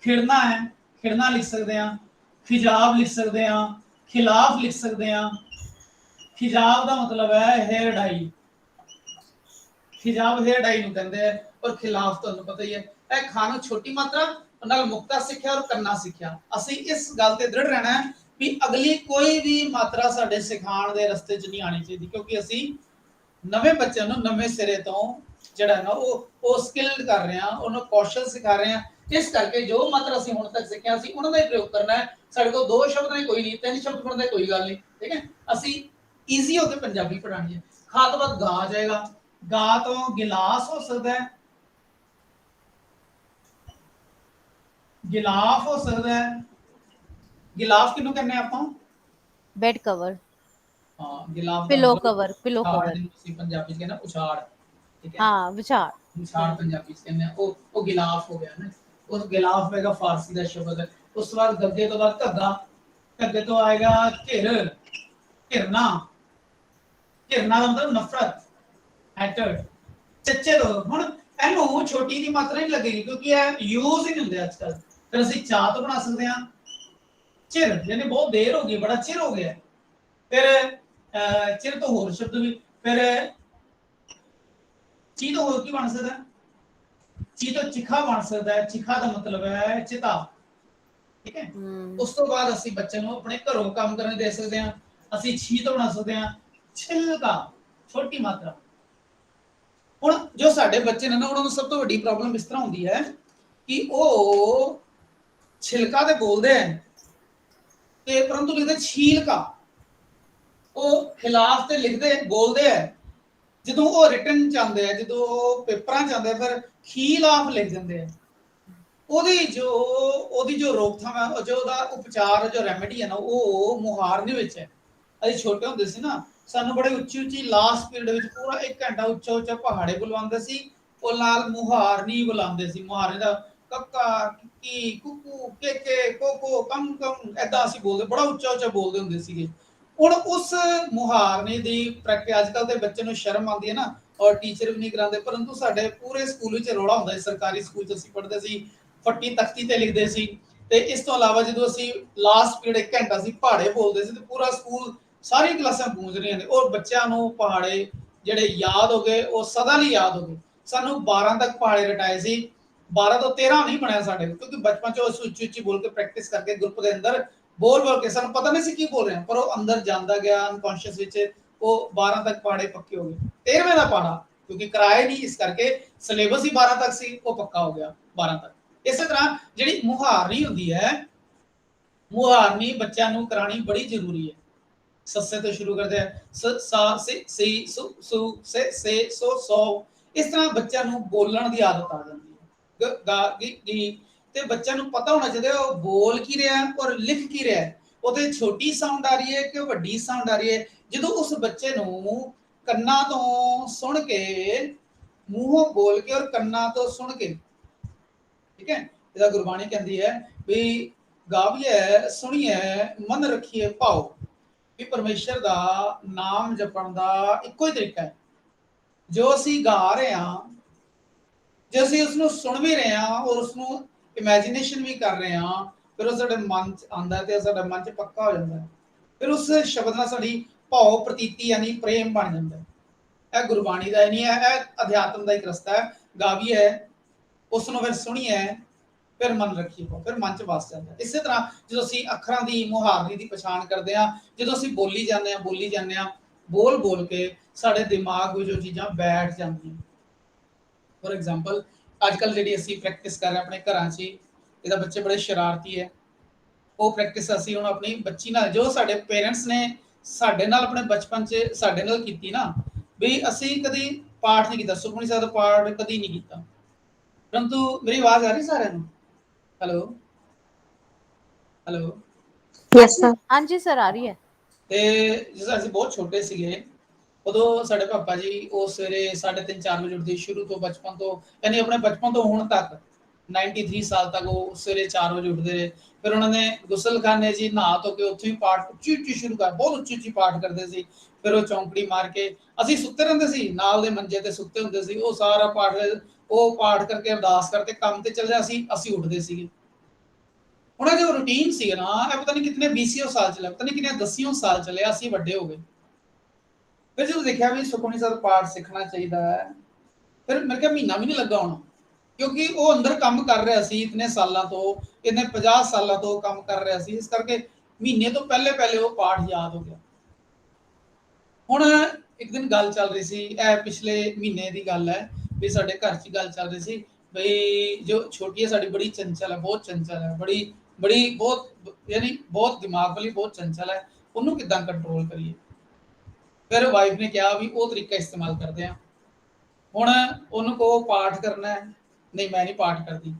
खिड़ना है, खिड़ना लिख सकते हैं, खिजाब लिख सकते हैं, खिलाफ लिख सकते हैं। खिजाब का मतलब है हेयर डाई, खिजाब हेयर डाई ਨੂੰ ਕਹਿੰਦੇ हैं, और खिलाफ ਤੁਹਾਨੂੰ ਪਤਾ ਹੀ ਹੈ। ਇਹ ਖਾਣੋ ਛੋਟੀ ਮਾਤਰਾ ਨਾਲ ਮੁਕਤਾ ਸਿੱਖਿਆ और ਕੰਨਾ ਸਿੱਖਿਆ। ਅਸੀਂ ਇਸ ਗੱਲ ਤੇ ਦ੍ਰਿੜ ਰਹਿਣਾ ਹੈ ਵੀ ਅਗਲੀ ਕੋਈ ਵੀ ਮਾਤਰਾ ਸਾਡੇ ਸਿਖਾਉਣ ਦੇ ਰਸਤੇ 'ਚ ਨਹੀਂ ਆਣੀ ਚਾਹੀਦੀ, ਕਿਉਂਕਿ ਅਸੀਂ ਨਵੇਂ ਬੱਚਿਆਂ ਨੂੰ ਨਵੇਂ ਸਿਰੇ ਤੋਂ ਜਿਹੜਾ ਨਾ ਉਹ ਸਕਿਲਡ ਕਰ ਰਹੇ ਹਾਂ, ਉਹਨੂੰ ਕੌਸ਼ਲ ਸਿਖਾ ਰਹੇ ਹਾਂ। ਇਸ ਕਰਕੇ ਜੋ ਮਾਤਰਾ ਅਸੀਂ ਹੁਣ ਤੱਕ ਸਿੱਖਿਆ ਸੀ ਉਹਨਾਂ ਦਾ ਹੀ ਪ੍ਰਯੋਗ ਕਰਨਾ ਹੈ। ਸਾਡੇ ਕੋਲ ਦੋ ਸ਼ਬਦ ਨਹੀਂ, ਕੋਈ ਨਹੀਂ, ਤਿੰਨ ਸ਼ਬਦ ਪੜ੍ਹਨ ਦਾ ਕੋਈ ਗੱਲ ਨਹੀਂ। ਠੀਕ ਹੈ, ਅਸੀਂ ਈਜ਼ੀ ਹੋ ਕੇ ਪੰਜਾਬੀ ਪੜ੍ਹਾਣੀ ਹੈ। ਖਾ ਤੋਂ ਬਾਅਦ ਗਾ ਆ ਜਾਏਗਾ, ਗਾ ਤੋਂ ਗਿਲਾਸ ਹੋ ਸਕਦਾ ਹੈ, ਗਿਲਾਫ ਹੋ ਸਕਦਾ ਹੈ। ਗਿਲਾਫ ਕਿਹਨੂੰ ਕਹਿੰਦੇ ਆਪਾਂ? बेड कवर, ਹਾਂ, ਗਿਲਾਫ ਦਾ पिलो ਮਤਲਬ कवर, पिलो ਉਛਾੜ, कवर। ਜਿਹਨੂੰ ਅਸੀਂ ਪੰਜਾਬੀ 'ਚ ਕਹਿੰਦੇ ਉਛਾੜ। ਠੀਕ ਹੈ, हाँ विचार। विशाल पंजाबी से कहने वो गिलाफ हो गया ना, उस गिलाफ होएगा फारसी का शब्द है। उस तो बाद गद्दे तो बाद धग्गा, धग्गे तो आएगा घिर, घिरना, घिरना का मतलब नफरत, हैटर्ड। चच्चे तो हुन एनू छोटी दी मात्रा नहीं लगेगी क्योंकि ये यूज ही नहीं होंदे आजकल। फिर ਅਸੀਂ ਚਾਹ तो बना सकते हैं चिर, यानी बहुत देर हो गई, बड़ा चिर हो गया। फिर चिर तो होर शब्द भी, फिर ची तो होर की बन सकता है, ची तो चिखा बन सकता है, चिखा का मतलब है चिता। ठीक है, उस तो बाद ਅਸੀਂ ਬੱਚੇ ਨੂੰ ਆਪਣੇ ਘਰੋਂ ਕੰਮ ਕਰਨ ਦੇ ਸਕਦੇ ਹਾਂ। ਅਸੀਂ ਛੀ ਤੋਂ ਬਣਾ ਸਕਦੇ ਹਾਂ ਛਿਲਕਾ, ਛੋਟੀ ਮਾਤਰਾ। ਹੁਣ ਜੋ ਸਾਡੇ ਬੱਚੇ ਨੇ ਨਾ, ਉਹਨਾਂ ਨੂੰ ਸਭ ਤੋਂ ਵੱਡੀ ਪ੍ਰੋਬਲਮ ਇਸ ਤਰ੍ਹਾਂ ਹੁੰਦੀ ਹੈ ਕਿ ਉਹ ਛਿਲਕਾ ਤੇ ਬੋਲਦੇ ਆ ਤੇ ਪਰੰਤੂ ਲਿਖਦੇ ਛੀਲਕਾ, ਉਹ ਖਿਲਾਫ ਤੇ ਲਿਖਦੇ ਬੋਲਦੇ ਆ, ਜਦੋਂ ਉਹ ਰਿਟਨ ਚਾਹੁੰਦੇ ਆ, ਜਦੋਂ ਪੇਪਰਾਂ ਚਾਹੁੰਦੇ ਆ, ਫਿਰ ਖਿਲਾਫ ਲਿਖ ਦਿੰਦੇ ਆ। ਉਹਦੀ ਜੋ ਰੋਕਥਾਮ ਹੈ, ਜੋ ਉਹਦਾ ਉਪਚਾਰ, ਜੋ ਰੈਮੇਡੀ ਹੈ ਨਾ, ਉਹ ਮੁਹਾਰਨੀ ਵਿੱਚ ਹੈ। ਅਸੀਂ ਛੋਟੇ ਹੁੰਦੇ ਸੀ ਨਾ, ਸਾਨੂੰ ਬੜੇ ਉੱਚੀ ਉੱਚੀ ਲਾਸਟ ਪੀਰੀਅਡ ਵਿੱਚ ਪੂਰਾ 1 ਘੰਟਾ ਉੱਚਾ ਉੱਚਾ ਪਹਾੜੇ ਬੁਲਵਾਉਂਦੇ ਸੀ, ਉਹ ਨਾਲ ਮੁਹਾਰਨੀ ਬੁਲਾਉਂਦੇ ਸੀ। ਮੁਹਾਰਨੀ ਦਾ ਕੱਕਾ, ਕਿੱਕੀ, ਕੁੱਕੂ, ਕੇਕੇ, ਕੋਕੋ, ਕਮ ਕਮ, ਐਦਾਂ ਅਸੀਂ ਬੋਲਦੇ, ਬੜਾ ਉੱਚਾ ਉੱਚਾ ਬੋਲਦੇ ਹੁੰਦੇ ਸੀਗੇ। ਹੁਣ ਉਸ ਮੁਹਾਰਨੀ ਦੀ ਪ੍ਰੈਕਟਿਸ, ਅੱਜ ਕੱਲ੍ਹ ਦੇ ਬੱਚੇ ਨੂੰ ਸ਼ਰਮ ਆਉਂਦੀ ਹੈ ਨਾ, ਔਰ ਟੀਚਰ ਵੀ ਨਹੀਂ ਕਰਾਉਂਦੇ, ਪਰੰਤੂ ਸਾਡੇ ਪੂਰੇ ਸਕੂਲ ਵਿੱਚ ਰੌਲਾ ਹੁੰਦਾ ਸੀ। ਸਰਕਾਰੀ ਸਕੂਲ 'ਚ ਅਸੀਂ ਪੜ੍ਹਦੇ ਸੀ, ਫੱਟੀ ਤਖਤੀ ਤੇ ਲਿਖਦੇ ਸੀ। ਤੇ ਇਸ ਤੋਂ ਇਲਾਵਾ ਜਦੋਂ ਅਸੀਂ ਲਾਸਟ ਪੀਰੀਅਡ 1 ਘੰਟਾ ਸੀ ਪਹਾੜੇ ਬੋਲਦੇ ਸੀ, ਤੇ ਪੂਰਾ ਸਕੂਲ, ਸਾਰੀ ਕਲਾਸਾਂ ਗੂੰਜ ਰਹੀਆਂ ਨੇ, ਔਰ ਬੱਚਿਆਂ ਨੂੰ ਪਹਾੜੇ ਜਿਹੜੇ ਯਾਦ ਹੋ ਗਏ, ਉਹ ਸਦਾ ਲਈ ਯਾਦ ਹੋ ਗਏ। ਸਾਨੂੰ 12 ਤੱਕ ਪਹਾੜੇ ਰਟਾਏ ਸੀ, 12 ਤੋਂ 13 ਨਹੀਂ ਬਣਿਆ ਸਾਡੇ, ਕਿਉਂਕਿ ਬਚਪਨ 'ਚ ਅਸੀਂ ਉੱਚੀ ਉੱਚੀ ਬੋਲ ਕੇ ਪ੍ਰੈਕਟਿਸ ਕਰਕੇ ਗਰੁੱਪ ਦੇ ਅੰਦਰ ਬੋਲ ਕੇ, ਸਾਨੂੰ ਪਤਾ ਨਹੀਂ ਸੀ ਕੀ ਬੋਲ ਰਹੇ ਹਾਂ, ਪਰ ਉਹ ਅੰਦਰ ਜਾਂਦਾ ਗਿਆ ਅਨਕੌਂਸ਼ੀਅਸ ਵਿੱਚ, ਉਹ 12 ਤੱਕ ਪਹਾੜੇ ਪੱਕੇ ਹੋ ਗਏ। 13ਵੇਂ ਦਾ ਪਹਾੜਾ ਕਿਉਂਕਿ ਕਰਾਏ ਨਹੀਂ, ਇਸ ਕਰਕੇ ਸਿਲੇਬਸ ਹੀ 12 ਤੱਕ ਸੀ, ਉਹ ਪੱਕਾ ਹੋ ਗਿਆ 12 ਤੱਕ। ਇਸੇ ਤਰ੍ਹਾਂ ਜਿਹੜੀ ਮੁਹਾਰਨੀ ਹੁੰਦੀ ਹੈ, ਮੁਹਾਰਨੀ ਬੱਚਿਆਂ ਨੂੰ ਕਰਾਣੀ ਬੜੀ ਜ਼ਰੂਰੀ ਹੈ। ਸੱਸੇ ਤੋਂ ਸ਼ੁਰੂ ਕਰਦੇ ਆ, ਸ ਸਾ ਸੀ ਸੁ ਸੁ ਸੇ ਸੋ ਸੋ, ਇਸ ਤਰ੍ਹਾਂ ਬੱਚਿਆਂ ਨੂੰ ਬੋਲਣ ਦੀ ਆਦਤ ਆ ਜਾਂਦੀ ਹੈ। ਗ ਗਾ ਗੀ ਗੀ, ਤੇ ਬੱਚਿਆਂ ਨੂੰ ਪਤਾ ਹੋਣਾ ਚਾਹੀਦਾ ਉਹ ਬੋਲ ਕੀ ਰਿਹਾ ਔਰ ਲਿਖ ਕੀ ਰਿਹਾ, ਉਹਦੇ ਛੋਟੀ ਸਾਊਂਡ ਆ ਰਹੀ ਹੈ ਕਿ ਵੱਡੀ ਸਾਊਂਡ ਆ ਰਹੀ ਹੈ। ਜਦੋਂ ਉਸ ਬੱਚੇ ਨੂੰ ਕੰਨਾਂ ਤੋਂ ਸੁਣ ਕੇ, ਮੂੰਹੋਂ ਬੋਲ ਕੇ ਔਰ ਕੰਨਾਂ ਤੋਂ ਸੁਣ ਕੇ, ठीक है, ਇਹਦਾ ਗੁਰਬਾਣੀ ਕਹਿੰਦੀ ਹੈ ਵੀ ਗਾਵੀਏ ਸੁਣੀਏ ਮਨ ਰੱਖੀਏ ਭਾਉ। ਵੀ ਪਰਮੇਸ਼ਰ ਦਾ ਨਾਮ ਜਪਣ ਦਾ ਇੱਕੋ ਹੀ ਤਰੀਕਾ ਹੈ। ਜੋ ਅਸੀਂ ਗਾ ਰਹੇ ਹਾਂ, ਜੇ ਅਸੀਂ ਉਸਨੂੰ ਸੁਣ ਵੀ ਰਹੇ ਹਾਂ ਔਰ ਉਸਨੂੰ ਇਮੇਜਿਨੇਸ਼ਨ ਵੀ ਕਰ ਰਹੇ ਹਾਂ, ਫਿਰ ਉਹ ਸਾਡੇ ਮਨ 'ਚ ਆਉਂਦਾ ਤੇ ਸਾਡਾ ਮਨ 'ਚ ਪੱਕਾ ਹੋ ਜਾਂਦਾ ਹੈ। ਫਿਰ ਉਸ ਸ਼ਬਦ ਨਾਲ ਸਾਡੀ ਭਾਵ ਪ੍ਰਤੀਤੀ ਯਾਨੀ ਪ੍ਰੇਮ ਬਣ ਜਾਂਦਾ ਹੈ। ਇਹ ਗੁਰਬਾਣੀ ਦਾ ਨਹੀਂ ਹੈ, ਇਹ ਅਧਿਆਤਮ ਦਾ ਇੱਕ ਰਸਤਾ ਹੈ। ਗਾਵੀਏ, ਉਸ ਨੂੰ ਫਿਰ ਸੁਣੀਏ, ਫਿਰ ਮਨ ਰੱਖੀਏ, ਫਿਰ ਮਨ 'ਚ ਵਸ ਜਾਂਦਾ। ਇਸੇ ਤਰ੍ਹਾਂ ਜਦੋਂ ਅਸੀਂ ਅੱਖਰਾਂ ਦੀ ਮੁਹਾਰਨੀ ਦੀ ਪਛਾਣ ਕਰਦੇ ਹਾਂ, ਜਦੋਂ ਅਸੀਂ ਬੋਲੀ ਜਾਂਦੇ ਹਾਂ, ਬੋਲ ਬੋਲ ਕੇ ਸਾਡੇ ਦਿਮਾਗ ਵਿੱਚ ਜੋ ਚੀਜ਼ਾਂ ਬੈਠ ਜਾਂਦੀਆਂ। ਫੋਰ ਐਗਜ਼ਾਮਪਲ, ਅੱਜ ਕੱਲ੍ਹ ਜਿਹੜੀ ਅਸੀਂ ਪ੍ਰੈਕਟਿਸ ਕਰ ਰਹੇ ਆਪਣੇ ਘਰਾਂ 'ਚ ਹੀ, ਇਹਦਾ ਬੱਚੇ ਬੜੇ ਸ਼ਰਾਰਤੀ ਹੈ। ਉਹ ਪ੍ਰੈਕਟਿਸ ਅਸੀਂ ਹੁਣ ਆਪਣੀ ਬੱਚੀ ਨਾਲ, ਜੋ ਸਾਡੇ ਪੇਰੈਂਟਸ ਨੇ ਸਾਡੇ ਨਾਲ ਆਪਣੇ ਬਚਪਨ 'ਚ ਸਾਡੇ ਨਾਲ ਕੀਤੀ ਨਾ, ਵੀ ਅਸੀਂ ਕਦੀ ਪਾਠ ਨਹੀਂ ਕੀਤਾ, ਸੁਖਮਨੀ ਸਾਹਿਬ ਦਾ ਪਾਠ ਕਦੀ ਨਹੀਂ ਕੀਤਾ। ਪਰੰਤੂ ਮੇਰੀ ਆਵਾਜ਼ ਆ ਰਹੀ ਸਾਰਿਆਂ ਨੂੰ? Hello hello. Yes sir. हाँ जी सर, आ रही है। ਤੇ ਜਦੋਂ ਅਸੀਂ ਬਹੁਤ ਛੋਟੇ ਸੀਗੇ, ਉਦੋਂ ਸਾਡੇ ਪਾਪਾ ਜੀ ਉਹ ਸਵੇਰੇ 3:30 4 ਵਜੇ ਉੱਠਦੇ, ਸ਼ੁਰੂ ਤੋਂ ਬਚਪਨ ਤੋਂ, ਯਾਨੀ ਆਪਣੇ ਬਚਪਨ ਤੋਂ ਹੁਣ ਤੱਕ 93 ਸਾਲ ਤੱਕ ਉਹ ਸਵੇਰੇ 4 ਵਜੇ ਉੱਠਦੇ ਰਹੇ। ਫਿਰ ਉਹਨਾਂ ਨੇ ਗੁਸਲਖਾਨੇ ਜੀ ਨਹਾ ਧੋ ਕੇ ਉੱਥੇ ਹੀ ਪਾਠ ਉੱਚੀ ਉੱਚੀ ਸ਼ੁਰੂ ਕਰ, ਬਹੁਤ ਉੱਚੀ ਉੱਚੀ ਪਾਠ ਕਰਦੇ ਸੀ। ਫਿਰ ਉਹ ਚੌਂਕੜੀ ਮਾਰ ਕੇ ਅਸੀਂ ਸੁੱਤੇ ਰਹਿੰਦੇ ਸੀ, ਨਾਲ ਦੇ ਮੰਜੇ ਤੇ ਸੁੱਤੇ ਹੁੰਦੇ ਸੀ। ਉਹ ਸਾਰਾ ਪਾਠ, ਉਹ ਪਾਠ ਕਰਕੇ ਅਰਦਾਸ ਕਰਕੇ ਕੰਮ ਤੇ ਚੱਲ ਜਾ, ਅਸੀਂ ਉੱਠਦੇ ਸੀਗੇ। ਹੁਣ ਇਹ ਜੋ ਰੂਟੀਨ ਸੀ ਨਾ, ਇਹ ਪਤਾ ਨਹੀਂ ਕਿਤਨੇ 20 ਸਾਲ ਚੱਲਿਆ, ਪਤਾ ਨਹੀਂ ਕਿੰਨੇ 10 ਸਾਲ ਚੱਲਿਆ, ਅਸੀਂ ਵੱਡੇ ਹੋ ਗਏ। ਫਿਰ ਜਦੋਂ ਦੇਖਿਆ ਵੀ ਸੁਖਮਨੀ ਸਾਹਿਬ ਪਾਠ ਸਿੱਖਣਾ ਚਾਹੀਦਾ ਹੈ, ਫਿਰ ਮੇਰੇ ਕਿਹਾ ਮਹੀਨਾ ਵੀ ਨਹੀਂ ਲੱਗਾ ਹੋਣਾ, ਕਿਉਂਕਿ ਉਹ ਅੰਦਰ ਕੰਮ ਕਰ ਰਿਹਾ ਸੀ ਇਤਨੇ ਸਾਲਾਂ ਤੋਂ, ਇਹਨੇ 50 ਸਾਲਾਂ ਤੋਂ ਕੰਮ ਕਰ ਰਿਹਾ ਸੀ, ਇਸ ਕਰਕੇ ਮਹੀਨੇ ਤੋਂ ਪਹਿਲੇ ਪਹਿਲੇ ਉਹ ਪਾਠ ਯਾਦ ਹੋ ਗਿਆ। ਹੁਣ ਇੱਕ ਦਿਨ ਗੱਲ ਚੱਲ ਰਹੀ ਸੀ, ਇਹ ਪਿਛਲੇ ਮਹੀਨੇ ਦੀ ਗੱਲ ਹੈ, ਵੀ ਸਾਡੇ ਘਰ 'ਚ ਗੱਲ ਚੱਲ ਰਹੀ ਸੀ ਬਈ ਜੋ ਛੋਟੀ ਹੈ ਸਾਡੀ, ਬੜੀ ਚੰਚਲ ਹੈ, ਬਹੁਤ ਚੰਚਲ ਹੈ, ਬੜੀ ਬੜੀ ਬਹੁਤ ਯਾਨੀ ਬਹੁਤ ਦਿਮਾਗ ਵਾਲੀ, ਬਹੁਤ ਚੰਚਲ ਹੈ, ਉਹਨੂੰ ਕਿੱਦਾਂ ਕੰਟਰੋਲ ਕਰੀਏ। ਫਿਰ ਵਾਈਫ ਨੇ ਕਿਹਾ ਵੀ ਉਹ ਤਰੀਕਾ ਇਸਤੇਮਾਲ ਕਰਦੇ ਆ, ਹੁਣ ਉਹਨੂੰ ਕਹੋ पाठ करना है, नहीं मैं नहीं पाठ करती,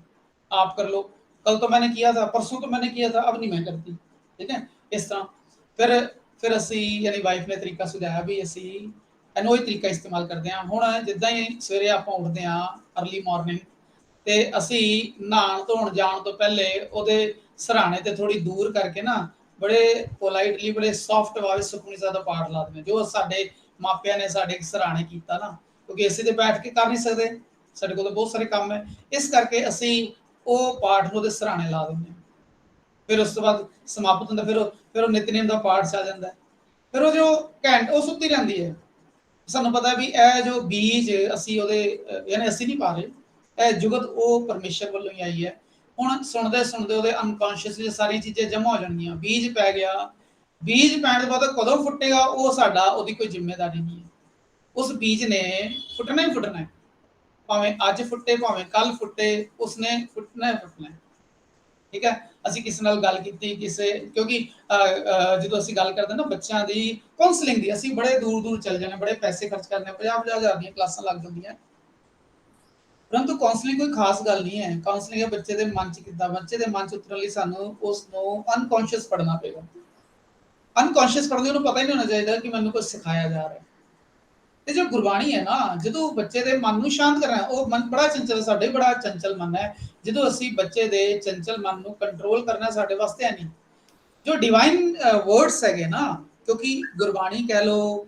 आप कर लो, कल तो मैंने किया था, परसों तो मैंने किया था, अब नहीं मैं करती। ठीक है, इस तरह ਫਿਰ ਅਸੀਂ ਯਾਨੀ ਵਾਈਫ ਨੇ ਤਰੀਕਾ ਸੁਝਾਇਆ ਵੀ ਅਸੀਂ ਇਹਨੂੰ ਹੀ ਤਰੀਕਾ ਇਸਤੇਮਾਲ ਕਰਦੇ ਹਾਂ। ਹੁਣ ਜਿੱਦਾਂ ਹੀ ਸਵੇਰੇ ਆਪਾਂ ਉੱਠਦੇ ਹਾਂ ਅਰਲੀ ਮਾਰਨਿੰਗ, ਤੇ ਅਸੀਂ ਨਹਾਉਣ ਧੋਣ ਜਾਣ ਤੋਂ ਪਹਿਲੇ ਉਹਦੇ ਸਰਾਣੇ ਤੇ ਥੋੜੀ ਦੂਰ ਕਰਕੇ ਨਾ, ਬੜੇ ਪੋਲਾਈਟਲੀ, ਬੜੇ ਸੌਫਟ ਆਵਾਜ਼ ਸੁਖਮਨੀ ਸਾਹਿਬ ਦਾ ਪਾਠ ਲਾ ਦਿੰਦੇ, ਜੋ ਸਾਡੇ ਮਾਪਿਆਂ ਨੇ ਸਾਡੇ ਸਰਾਣੇ ਕੀਤਾ ਨਾ, ਕਿਉਂਕਿ ਏਸੀ ਤੇ ਬੈਠ ਕੇ ਕਰ ਨਹੀਂ ਸਕਦੇ, ਸਾਡੇ ਕੋਲ ਬਹੁਤ ਸਾਰੇ ਕੰਮ ਹੈ, ਇਸ ਕਰਕੇ ਅਸੀਂ ਉਹ ਪਾਠ ਨੂੰ ਉਹਦੇ ਸਰਾਣੇ ਲਾ ਦਿੰਦੇ ਹਾਂ। ਫਿਰ ਉਸ ਤੋਂ ਬਾਅਦ ਸਮਾਪਤ ਹੁੰਦਾ, ਫਿਰ ਉਹ ਨਿਤਨੇਮ ਦਾ ਪਾਠ ਚੱਲ ਜਾਂਦਾ। ਫਿਰ ਉਹ ਜੋ ਘੰਟ ਉਹ ਸੁੱਤੀ ਰਹਿੰਦੀ ਹੈ। ਸਾਨੂੰ ਪਤਾ ਵੀ ਇਹ ਜੋ ਬੀਜ ਅਸੀਂ ਉਹਦੇ ਯਾਨੀ ਅਸੀਂ ਨਹੀਂ ਪਾ ਰਹੇ, ਇਹ ਜੁਗਤ ਉਹ ਪਰਮੇਸ਼ਰ ਵੱਲੋਂ ਹੀ ਆਈ ਹੈ। ਹੁਣ ਸੁਣਦੇ ਸੁਣਦੇ ਉਹਦੇ ਅਨਕੌਂਸ਼ੀਅਸ ਵਿੱਚ ਸਾਰੀ ਚੀਜ਼ਾਂ ਜਮ੍ਹਾਂ ਹੋ ਜਾਣਗੀਆਂ, ਬੀਜ ਪੈ ਗਿਆ। ਬੀਜ ਪੈਣ ਤੋਂ ਬਾਅਦ ਕਦੋਂ ਫੁੱਟੇਗਾ ਉਹ ਸਾਡਾ, ਉਹਦੀ ਕੋਈ ਜ਼ਿੰਮੇਵਾਰੀ ਨਹੀਂ ਹੈ। ਉਸ ਬੀਜ ਨੇ ਫੁੱਟਣਾ ਹੀ ਫੁੱਟਣਾ ਹੈ, ਭਾਵੇਂ ਅੱਜ ਫੁੱਟੇ ਭਾਵੇਂ ਕੱਲ ਫੁੱਟੇ, ਉਸਨੇ ਫੁੱਟਣਾ ਹੀ ਫੁੱਟਣਾ ਹੈ। ਠੀਕ ਹੈ, ਅਸੀਂ ਕਿਸੇ ਨਾਲ ਗੱਲ ਕੀਤੀ, ਕਿਸੇ ਕਿਉਂਕਿ ਜਦੋਂ ਅਸੀਂ ਗੱਲ ਕਰਦੇ ਨਾ ਬੱਚਿਆਂ ਦੀ ਕਾਉਂਸਲਿੰਗ ਦੀ, ਅਸੀਂ ਬੜੇ ਦੂਰ ਦੂਰ ਚੱਲ ਜਾਂਦੇ, ਬੜੇ ਪੈਸੇ ਖਰਚ ਕਰਦੇ, 50-50 ਹਜ਼ਾਰ ਦੀਆਂ ਕਲਾਸਾਂ ਲੱਗ ਜਾਂਦੀਆਂ, ਪਰੰਤੂ ਕਾਉਂਸਲਿੰਗ ਕੋਈ ਖਾਸ ਗੱਲ ਨਹੀਂ ਹੈ। ਕਾਉਂਸਲਿੰਗ ਹੈ ਬੱਚੇ ਦੇ ਮਨ 'ਚ ਕਿੱਦਾਂ, ਬੱਚੇ ਦੇ ਮਨ 'ਚ ਉਤਰਨ ਲਈ ਸਾਨੂੰ ਉਸ ਨੂੰ ਅਨਕੌਂਸ਼ੀਅਸ ਪੜ੍ਹਨਾ ਪਏਗਾ। ਅਨਕੌਂਸ਼ੀਅਸ ਪੜ੍ਹਦੇ ਉਹਨੂੰ ਪਤਾ ਹੀ ਨਹੀਂ ਹੋਣਾ ਚਾਹੀਦਾ ਕਿ ਮੈਨੂੰ ਕੁਝ ਸਿਖਾਇਆ ਜਾ ਰਿਹਾ। ਤੇ ਜੋ ਗੁਰਬਾਣੀ ਹੈ ਨਾ, ਜਦੋਂ ਬੱਚੇ ਦੇ ਮਨ ਨੂੰ ਸ਼ਾਂਤ ਕਰਨਾ, ਉਹ ਮਨ ਬੜਾ ਚੰਚਲ, ਸਾਡੇ ਬੜਾ ਚੰਚਲ ਮਨ ਹੈ, ਜਦੋਂ ਅਸੀਂ ਬੱਚੇ ਦੇ ਚੰਚਲ ਮਨ ਨੂੰ ਕੰਟਰੋਲ ਕਰਨਾ ਸਾਡੇ ਵਾਸਤੇ ਹੈ ਨਹੀਂ। ਜੋ ਡਿਵਾਈਨ ਵਰਡਸ ਹੈਗੇ ਨਾ, ਕਿਉਂਕਿ ਗੁਰਬਾਣੀ ਕਹਿ ਲੋ,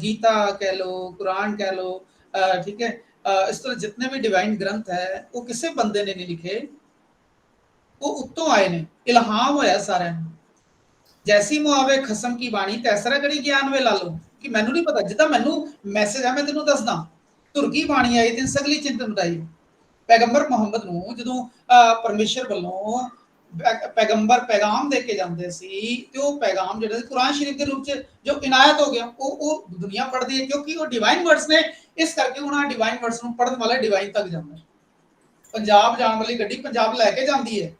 ਗੀਤਾ ਕਹਿ ਲੋ, ਕੁਰਾਨ ਕਹਿ ਲੋ, ਠੀਕ ਹੈ, ਇਸ ਤਰ੍ਹਾਂ ਜਿਤਨੇ ਵੀ ਡਿਵਾਈਨ ਗ੍ਰੰਥ ਹੈ, ਉਹ ਕਿਸੇ ਬੰਦੇ ਨੇ ਨਹੀਂ ਲਿਖੇ, ਉਹ ਉੱਤੋਂ ਆਏ ਨੇ, ਇਲਹਾਮ ਹੋਇਆ ਸਾਰਿਆਂ ਨੂੰ। ਜੈਸੀ ਮੁਆਵੇ ਖਸਮ ਕੀ ਬਾਣੀ, ਤੈਸਰਾ ਕਰੀ ਗਿਆਨ ਵੇ ਲਾ ਲਓ, ਕਿ ਮੈਨੂੰ ਨਹੀਂ ਪਤਾ, ਜਿੱਦਾਂ ਮੈਨੂੰ ਮੈਸੇਜ ਹੈ ਮੈਂ ਤੈਨੂੰ ਦੱਸਦਾ। ਧੁਰ ਕੀ ਬਾਣੀ ਆਈ ਤਿਨ ਸਗਲੀ ਚਿੰਤ ਮਿਟਾਈ। ਪੈਗੰਬਰ ਮੁਹੰਮਦ ਨੂੰ ਜਦੋਂ ਪਰਮੇਸ਼ਰ ਵੱਲੋਂ ਪੈਗੰਬਰ ਪੈਗਾਮ ਦੇ ਕੇ ਜਾਂਦੇ ਸੀ, ਤੇ ਉਹ ਪੈਗਾਮ ਜਿਹੜਾ ਕੁਰਾਨ ਸ਼ਰੀਫ ਦੇ ਰੂਪ ਚ ਜੋ ਇਨਾਇਤ ਹੋ ਗਿਆ, ਉਹ ਦੁਨੀਆ ਪੜ੍ਹਦੀ ਹੈ, ਕਿਉਂਕਿ ਉਹ ਡਿਵਾਈਨ ਵਰਡਸ ਨੇ, ਇਸ ਕਰਕੇ ਉਹਨਾਂ ਡਿਵਾਈਨ ਵਰਡਸ ਨੂੰ ਪੜ੍ਹਨ ਵਾਲਾ ਡਿਵਾਈਨ ਤੱਕ ਜਾਂਦਾ। ਪੰਜਾਬ ਜਾਣ ਵਾਲੀ ਗੱਡੀ ਪੰਜਾਬ ਲੈ ਕੇ ਜਾਂਦੀ ਹੈ।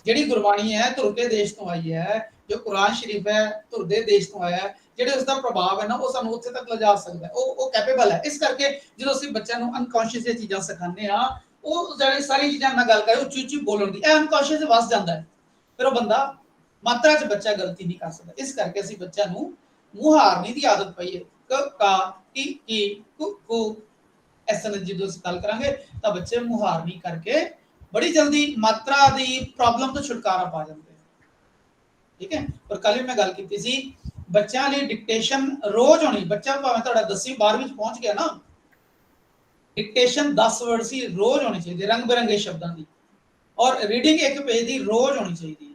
ਜਿਹੜੀ ਗੁਰਬਾਣੀ ਹੈ ਧੁਰ ਦੇ ਦੇਸ਼ ਤੋਂ ਆਈ ਹੈ, ਜੋ ਕੁਰਾਨ ਸ਼ਰੀਫ ਹੈ ਧੁਰ ਦੇ ਦੇਸ਼ ਤੋਂ ਆਇਆ, ਜਿਹੜੇ ਉਸ ਦਾ ਪ੍ਰਭਾਵ ਹੈ ਨਾ, ਉਹ ਸਾਨੂੰ ਉੱਥੇ ਤੱਕ ਲਿਜਾ ਸਕਦਾ, ਉਹ ਕੈਪੇਬਲ ਹੈ। ਇਸ ਕਰਕੇ ਜਦੋਂ ਅਸੀਂ ਬੱਚਿਆਂ ਨੂੰ ਅਨਕੌਂਸ਼ੀਅਸ ਇਹ ਚੀਜ਼ਾਂ ਸਿਖਾਉਂਦੇ ਆ, ਉਹ ਜਿਹੜੀ ਸਾਰੀ ਚੀਜ਼ਾਂ ਨਾਲ ਗੱਲ ਕਰੇ, ਉੱਚੀ ਉੱਚੀ ਬੋਲਣ ਦੀ, ਇਹ ਅਨਕੌਂਸ਼ੀਅਸ ਵਸ ਜਾਂਦਾ ਹੈ। ਫਿਰ ਉਹ ਬੰਦਾ ਮਾਤਰਾ 'ਚ ਬੱਚਾ ਗਲਤੀ ਨਹੀਂ ਕਰ ਸਕਦਾ। ਇਸ ਕਰਕੇ ਅਸੀਂ ਬੱਚਿਆਂ ਨੂੰ ਮੁਹਾਰਨੀ ਦੀ ਆਦਤ ਪਾਈਏ, ਕ ਕਾ ਕੀ ਕੀ ਕੁ ਕੁ, ਇਸ ਤਰ੍ਹਾਂ ਜਦੋਂ ਅਸੀਂ ਗੱਲ ਕਰਾਂਗੇ ਤਾਂ ਬੱਚੇ ਮੁਹਾਰਨੀ ਕਰਕੇ ਬੜੀ ਜਲਦੀ ਮਾਤਰਾ ਦੀ ਪ੍ਰੋਬਲਮ ਤੋਂ ਛੁਟਕਾਰਾ ਪਾ ਜਾਂਦੇ। ठीक है। पर कल भी मैं गल की सी बच्चों लिए डिक्टेशन रोज होनी, बच्चा भावें तुहाडा 10वीं 12वीं पहुंच गया ना, डिक्टेशन 10 वर्ड सी रोज होनी चाहिए, रंग बिरंगे शब्दों की, और रीडिंग एक पेज की रोज होनी चाहिए,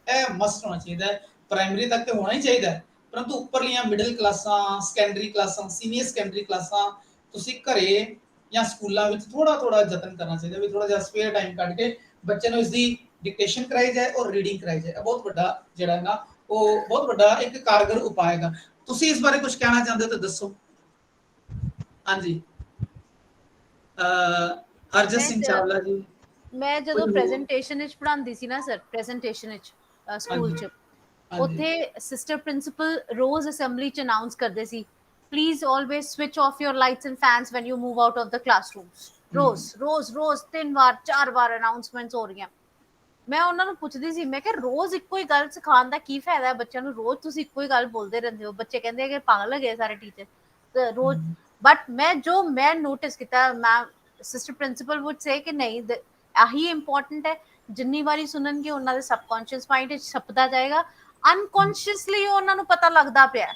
यह मस्ट होना चाहिए। प्राइमरी तक तो होना ही चाहिए, परंतु उपरलियां मिडिल क्लासां, सैकेंडरी क्लासां, सीनियर सैकेंडरी क्लासां तुसीं घरे या स्कूलों में थोड़ा थोड़ा यतन करना चाहिए भी थोड़ा जिहा स्पेयर टाइम कढ के बच्चे को इसकी डिक्टेशन कराई जाए और रीडिंग कराई जाए। बहुत बड़ा जिहड़ा ना वो बहुत बड़ा एक कारगर उपाय है। तुसीं इस बारे कुछ कहना चाहते हो तो दसो। हाँ जी, हरजत मैं सिंह चावला जी। मैं ਜਦੋਂ कोई होर? ਪ੍ਰੈਜੈਂਟੇਸ਼ਨ ਵਿੱਚ ਪੜ੍ਹਾਉਂਦੀ ਸੀ ਨਾ ਸਰ, ਪ੍ਰੈਜੈਂਟੇਸ਼ਨ ਵਿੱਚ हाँ ਸਕੂਲ जी, 'ਚ, हाँ जी, ਉੱਥੇ ਸਿਸਟਰ ਪ੍ਰਿੰਸੀਪਲ ਰੋਜ਼ ਅਸੈਂਬਲੀ 'ਚ ਅਨਾਉਂਸ ਕਰਦੇ ਸੀ, please always switch off your lights and fans when you move out of the classrooms. ਰੋਜ਼ ਰੋਜ਼ ਰੋਜ਼ 3 ਵਾਰ 4 ਵਾਰ ਅਨਾਉਂਸਮੈਂਟਸ ਹੋ ਰਹੀਆਂ। ਮੈਂ ਉਹਨਾਂ ਨੂੰ ਪੁੱਛਦੀ ਸੀ, ਮੈਂ ਕਿਹਾ ਰੋਜ਼ ਇੱਕੋ ਹੀ ਗੱਲ ਸਿਖਾਉਣ ਦਾ ਕੀ ਫਾਇਦਾ ਹੈ ਬੱਚਿਆਂ ਨੂੰ, ਰੋਜ਼ ਤੁਸੀਂ ਇੱਕੋ ਹੀ ਗੱਲ ਬੋਲਦੇ ਰਹਿੰਦੇ ਹੋ। ਬੱਚੇ ਕਹਿੰਦੇ ਕਿ ਪਾਗਲ ਹੈਗੇ ਸਾਰੇ ਟੀਚਰ ਤੇ ਰੋਜ਼। ਬਟ ਮੈਂ ਨੋਟਿਸ ਕੀਤਾ, ਮੈਂ ਸਿਸਟਰ ਪ੍ਰਿੰਸੀਪਲ ਵੁੱਡ ਸੇ ਕਿ ਨਹੀਂ, ਆਹੀ ਇੰਪੋਰਟੈਂਟ ਹੈ। ਜਿੰਨੀ ਵਾਰੀ ਸੁਣਨਗੇ ਉਹਨਾਂ ਦੇ ਸਬਕੌਂਸ਼ੀਅਸ ਮਾਈਂਡ ਵਿੱਚ ਛਪਦਾ ਜਾਏਗਾ, ਅਨਕੌਂਸ਼ੀਅਸਲੀ ਉਹਨਾਂ ਨੂੰ ਪਤਾ ਲੱਗਦਾ ਪਿਆ।